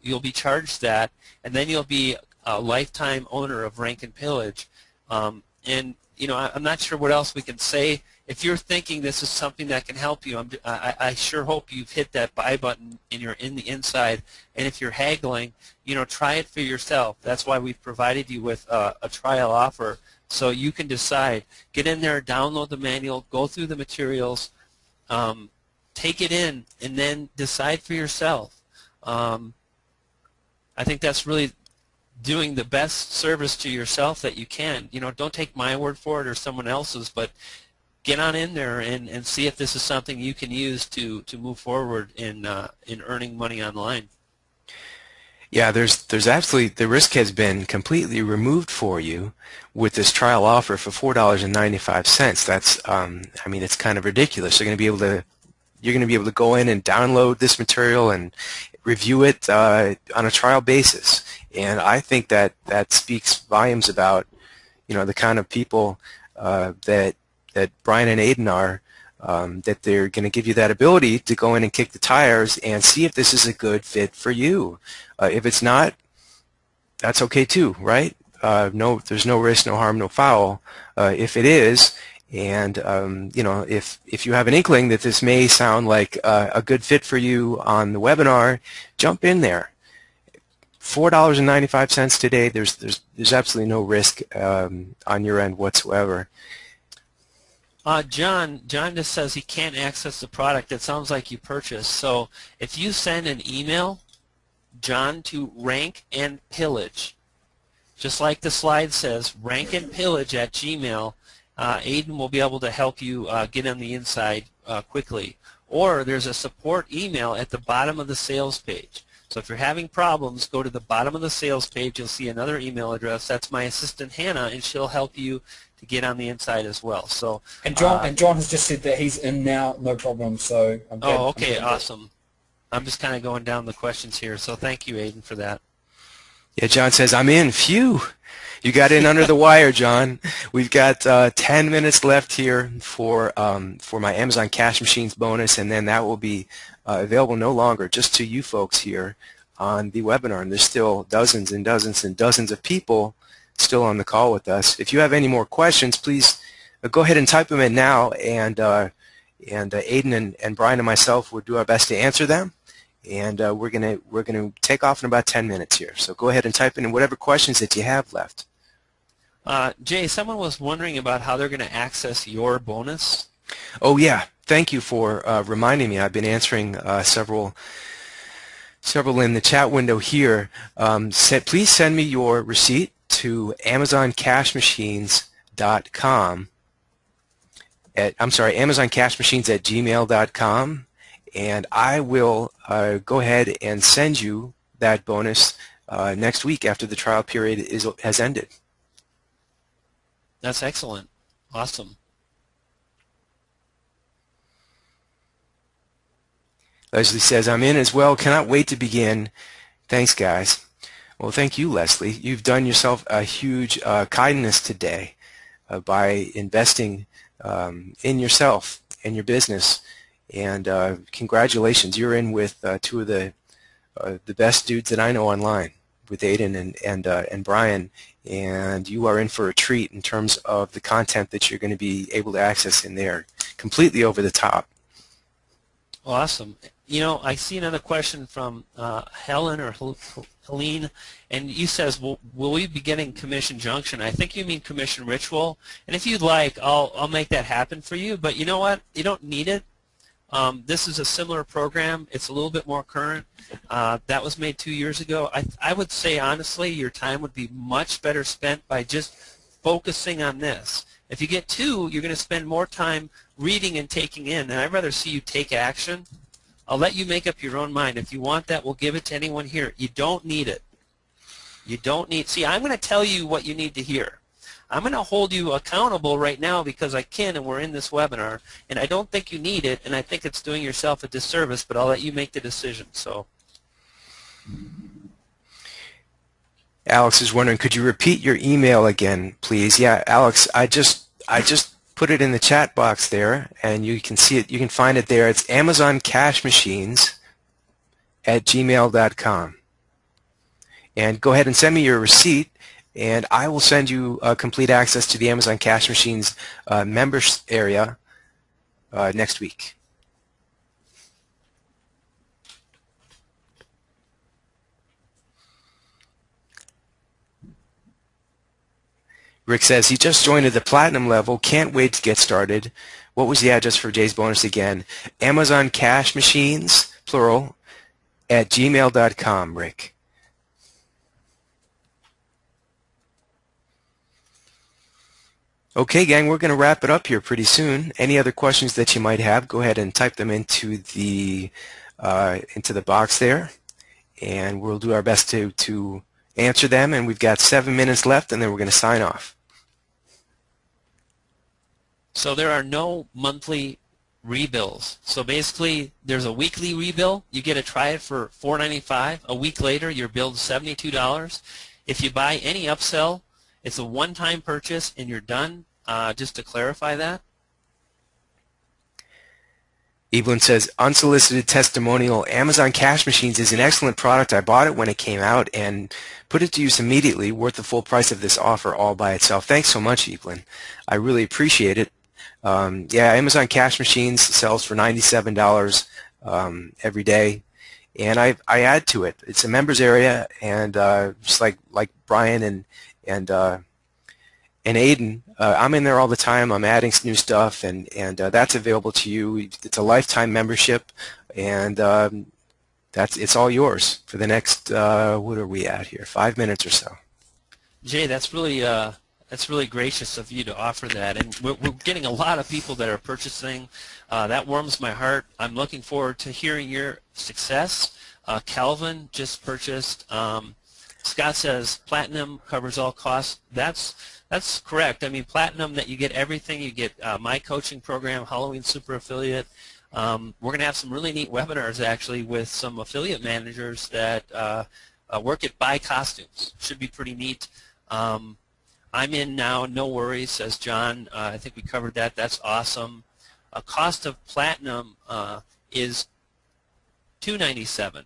you'll be charged that, and then you'll be a lifetime owner of Rank and Pillage. I'm not sure what else we can say. If you're thinking this is something that can help you, I sure hope you've hit that buy button and you're in the inside. And if you're haggling, try it for yourself. That's why we've provided you with a trial offer, so you can decide. Get in there, download the manual, go through the materials, take it in, and then decide for yourself. I think that's really doing the best service to yourself that you can. Don't take my word for it or someone else's, but get on in there and see if this is something you can use to move forward in earning money online. Yeah, there's absolutely, the risk has been completely removed for you with this trial offer for $4.95. That's I mean, it's kind of ridiculous. You're going to be able to go in and download this material and review it on a trial basis. And I think that speaks volumes about the kind of people that Brian and Aiden are, that they're going to give you that ability to go in and kick the tires and see if this is a good fit for you. If it's not, that's okay too, right? No, there's no risk, no harm, no foul. If it is, and if you have an inkling that this may sound like a good fit for you on the webinar, jump in there. $4.95 today. There's absolutely no risk on your end whatsoever. John just says he can't access the product. It sounds like you purchased. So if you send an email, John, to Rank and Pillage, just like the slide says, Rank and Pillage at Gmail, Aiden will be able to help you get on the inside quickly. Or there's a support email at the bottom of the sales page. So if you're having problems, go to the bottom of the sales page. You'll see another email address. That's my assistant Hannah, and she'll help you to get on the inside as well. So and John has just said that he's in now, no problem. So I'm glad, okay, awesome. I'm just kind of going down the questions here. So thank you, Aiden, for that. Yeah, John says, I'm in. Phew. You got in under the wire, John. We've got 10 minutes left here for my Amazon Cash Machines bonus, and then that will be available no longer just to you folks here on the webinar. And there's still dozens and dozens and dozens of people still on the call with us. If you have any more questions, please go ahead and type them in now, and Aiden and Brian and myself will do our best to answer them. And we're gonna take off in about 10 minutes here. So go ahead and type in whatever questions that you have left. Jay, someone was wondering about how they're going to access your bonus. Oh yeah, thank you for reminding me. I've been answering several in the chat window here. Please send me your receipt to AmazonCashMachines.com. AmazonCashMachines@gmail.com, and I will go ahead and send you that bonus next week after the trial period has ended. That's excellent. Awesome. Leslie says, I'm in as well. Cannot wait to begin. Thanks, guys. Well, thank you, Leslie. You've done yourself a huge kindness today by investing in yourself and your business. And congratulations. You're in with two of the best dudes that I know online, with Aiden and Brian. And you are in for a treat in terms of the content that you're going to be able to access in there. Completely over the top. Awesome. You know, I see another question from Helen or Helene, and you says, will we be getting Commission Junction? I think you mean Commission Ritual, and if you'd like, I'll make that happen for you. But you know what? You don't need it. This is a similar program. It's a little bit more current. That was made 2 years ago. I would say, honestly, your time would be much better spent by just focusing on this. If you get two, you're going to spend more time reading and taking in, and I'd rather see you take action. I'll let you make up your own mind. If you want that, we'll give it to anyone here. You don't need it. You don't need. See, I'm going to tell you what you need to hear. I'm going to hold you accountable right now because I can, and we're in this webinar, and I don't think you need it, and I think it's doing yourself a disservice, but I'll let you make the decision. So, Alex is wondering, could you repeat your email again, please? Yeah, Alex, I just put it in the chat box there, and you can see it. You can find it there. It's AmazonCashMachines@gmail.com. And go ahead and send me your receipt, and I will send you complete access to the Amazon Cash Machines members area next week. Rick says he just joined at the platinum level. Can't wait to get started. What was the address for Jay's bonus again? Amazon Cash Machines, plural, @gmail.com, Rick. Okay, gang, we're going to wrap it up here pretty soon. Any other questions that you might have, go ahead and type them into the box there, and we'll do our best to answer them. And we've got 7 minutes left, and then we're going to sign off. So there are no monthly rebills. So basically, there's a weekly rebill. You get to try it for $4.95. A week later, your bill's $72. If you buy any upsell, it's a one-time purchase, and you're done. Just to clarify that. Evelyn says, unsolicited testimonial, Amazon Cash Machines is an excellent product. I bought it when it came out and put it to use immediately, worth the full price of this offer all by itself. Thanks so much, Evelyn. I really appreciate it. Yeah, Amazon Cash Machines sells for $97 every day, and I add to it. It's a members area, and just like Brian and Aiden, I'm in there all the time. I'm adding new stuff, and that's available to you. It's a lifetime membership, and it's all yours for the next what are we at here? 5 minutes or so. Jay, that's really gracious of you to offer that, and we're getting a lot of people that are purchasing. That warms my heart. I'm looking forward to hearing your success. Calvin just purchased. Scott says platinum covers all costs. That's correct. I mean, platinum, that you get everything. You get my coaching program, Halloween Super Affiliate. We're going to have some really neat webinars, actually, with some affiliate managers that work at Buy Costumes. Should be pretty neat. I'm in now, no worries, says John. I think we covered that. That's awesome. Cost of platinum is $297.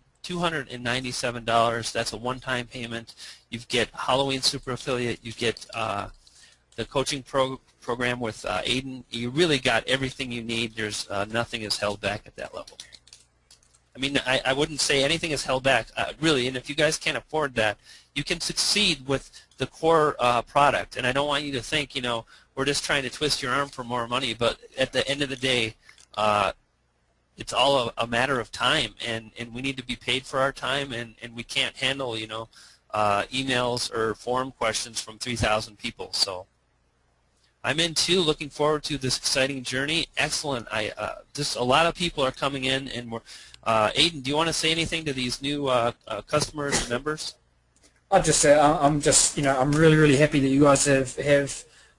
That's a one-time payment. You get Halloween Super Affiliate. You get the coaching program with Aiden. You really got everything you need. There's nothing is held back at that level. I mean, I wouldn't say anything is held back, really, and if you guys can't afford that, you can succeed with the core product. And I don't want you to think, you know, we're just trying to twist your arm for more money, but at the end of the day, it's all a matter of time, and we need to be paid for our time, and we can't handle, you know, emails or forum questions from 3,000 people. So I'm in too, looking forward to this exciting journey. Excellent. Just a lot of people are coming in, and we're Aiden, do you want to say anything to these new customers and members? I'll just say I'm just, you know, I'm really happy that you guys have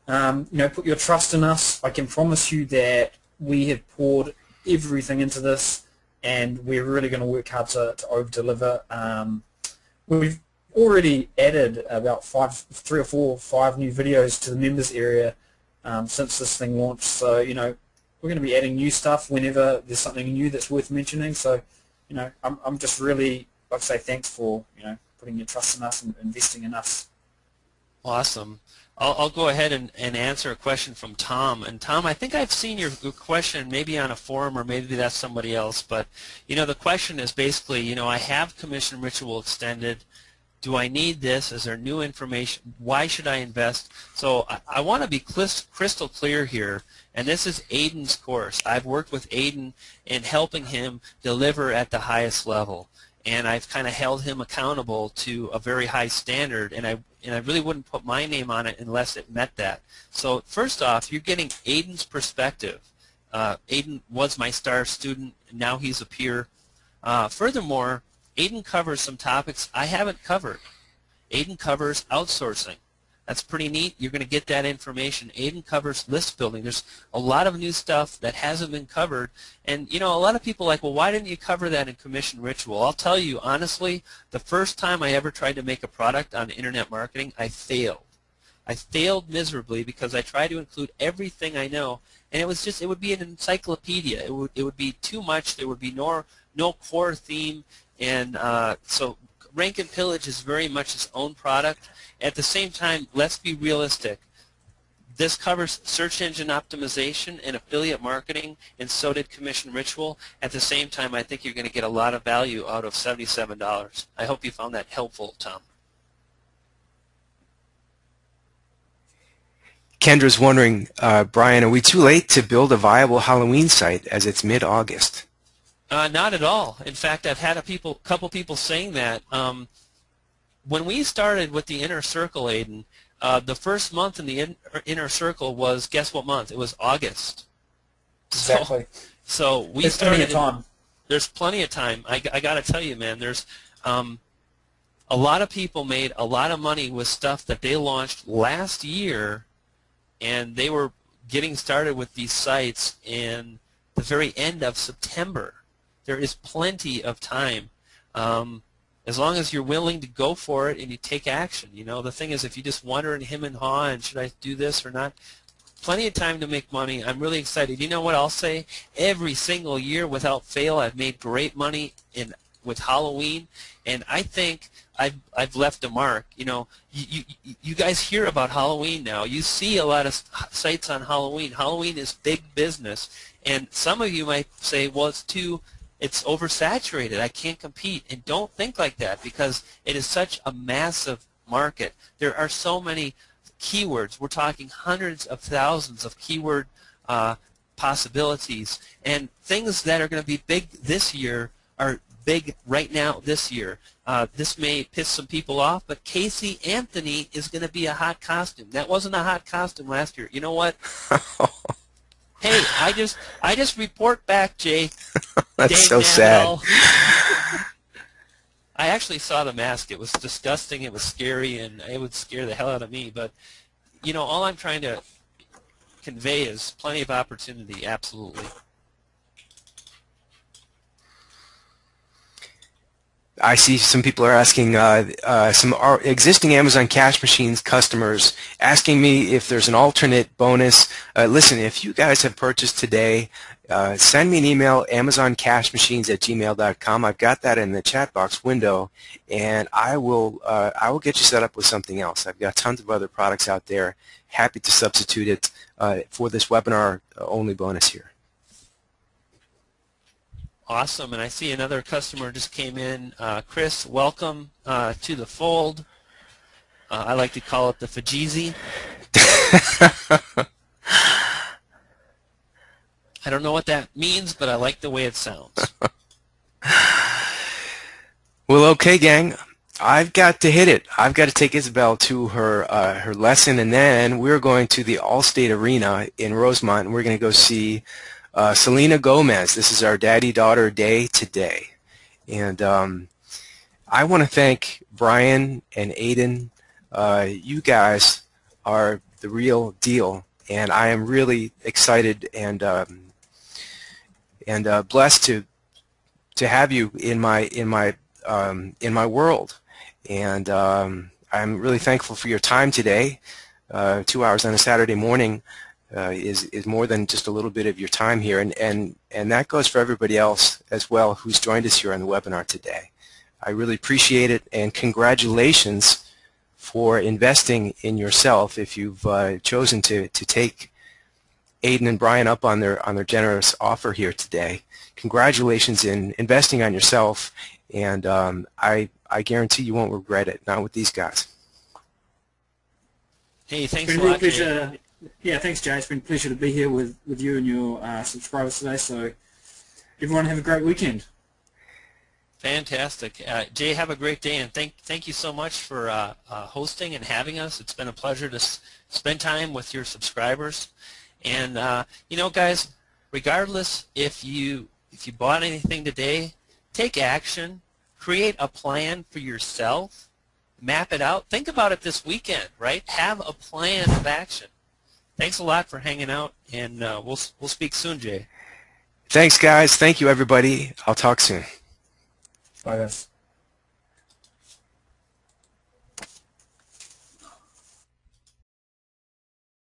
you know, put your trust in us. I can promise you that we have poured everything into this, and we're really going to work hard to over-deliver. We've already added about 3 or 4 or 5 new videos to the members area since this thing launched. So, you know, we're going to be adding new stuff whenever there's something new that's worth mentioning. So, you know, I'm just really, like I say, thanks for, you know, putting your trust in us and investing in us. Awesome. I'll go ahead and answer a question from Tom. And Tom, I think I've seen your question maybe on a forum, or maybe that's somebody else. But, you know, the question is basically, you know, I have Commission Ritual extended. Do I need this? Is there new information? Why should I invest? So I want to be crystal clear here, and this is Aiden's course. I've worked with Aiden in helping him deliver at the highest level, and I've kind of held him accountable to a very high standard, and I really wouldn't put my name on it unless it met that. So first off, you're getting Aiden's perspective. Aiden was my star student, and now he's a peer. Furthermore, Aiden covers some topics I haven't covered. Aiden covers outsourcing. That's pretty neat. You're going to get that information. Aiden covers list building. There's a lot of new stuff that hasn't been covered. And, you know, a lot of people are like, well, why didn't you cover that in Commission Ritual? I'll tell you, honestly, the first time I ever tried to make a product on internet marketing, I failed. I failed miserably because I tried to include everything I know, and it was just, it would be an encyclopedia. It would be too much. There would be no core theme. And so Rank and Pillage is very much its own product. At the same time, let's be realistic. This covers search engine optimization and affiliate marketing, and so did Commission Ritual. At the same time, I think you're going to get a lot of value out of $77. I hope you found that helpful, Tom. Kendra's wondering, Brian, are we too late to build a viable Halloween site as it's mid-August? Not at all. In fact, I've had a couple people saying that. When we started with the Inner Circle, Aiden, the first month in the Inner Circle was, guess what month? It was August. Exactly. So we There's started. plenty of time. There's plenty of time. I got to tell you, man, there's a lot of people made a lot of money with stuff that they launched last year, and they were getting started with these sites in the very end of September. There is plenty of time, as long as you're willing to go for it and you take action. You know, the thing is, if you just wonder and hem and haw and should I do this or not, plenty of time to make money. I'm really excited. You know what I'll say? Every single year, without fail, I've made great money with Halloween, and I think I've left a mark. You know, you guys hear about Halloween now. You see a lot of sites on Halloween. Halloween is big business, and some of you might say, well, it's oversaturated. I can't compete. And don't think like that, because it is such a massive market. There are so many keywords. We're talking hundreds of thousands of keyword possibilities, and things that are going to be big this year are big right now this year. This may piss some people off, but Casey Anthony is going to be a hot costume. That wasn't a hot costume last year. You know what? Hey, I just report back, Jay. That's so sad. I actually saw the mask. It was disgusting. It was scary, and it would scare the hell out of me. But, you know, all I'm trying to convey is plenty of opportunity, absolutely. I see some people are asking, some existing Amazon Cash Machines customers asking me if there's an alternate bonus. Listen, if you guys have purchased today, send me an email, amazoncashmachines@gmail.com. I've got that in the chat box window, and I will get you set up with something else. I've got tons of other products out there. Happy to substitute it for this webinar only bonus here. Awesome, and I see another customer just came in. Chris, welcome to the fold. I like to call it the Fajeezy. I don't know what that means, but I like the way it sounds. Well, okay, gang. I've got to hit it. I've got to take Isabel to her her lesson, and then we're going to the Allstate Arena in Rosemont, and we're going to go see Selena Gomez. This is our daddy-daughter day today. And I want to thank Brian and Aiden. You guys are the real deal, and I am really excited and blessed to have you in my world. And I'm really thankful for your time today. 2 hours on a Saturday morning is more than just a little bit of your time here, and that goes for everybody else as well who's joined us here on the webinar today. I really appreciate it, and congratulations for investing in yourself if you've chosen to take Aiden and Brian up on their generous offer here today. Congratulations in investing on yourself, and I guarantee you won't regret it, not with these guys. Hey, thanks a lot, real pleasure. Jay. Yeah, thanks, Jay. It's been a pleasure to be here with you and your subscribers today. So everyone have a great weekend. Fantastic. Jay, have a great day, and thank you so much for hosting and having us. It's been a pleasure to spend time with your subscribers. And you know, guys, regardless if you bought anything today, take action, create a plan for yourself, map it out, think about it this weekend, right? Have a plan of action. Thanks a lot for hanging out, and we'll speak soon, Jay. Thanks, guys. Thank you, everybody. I'll talk soon. Bye, guys.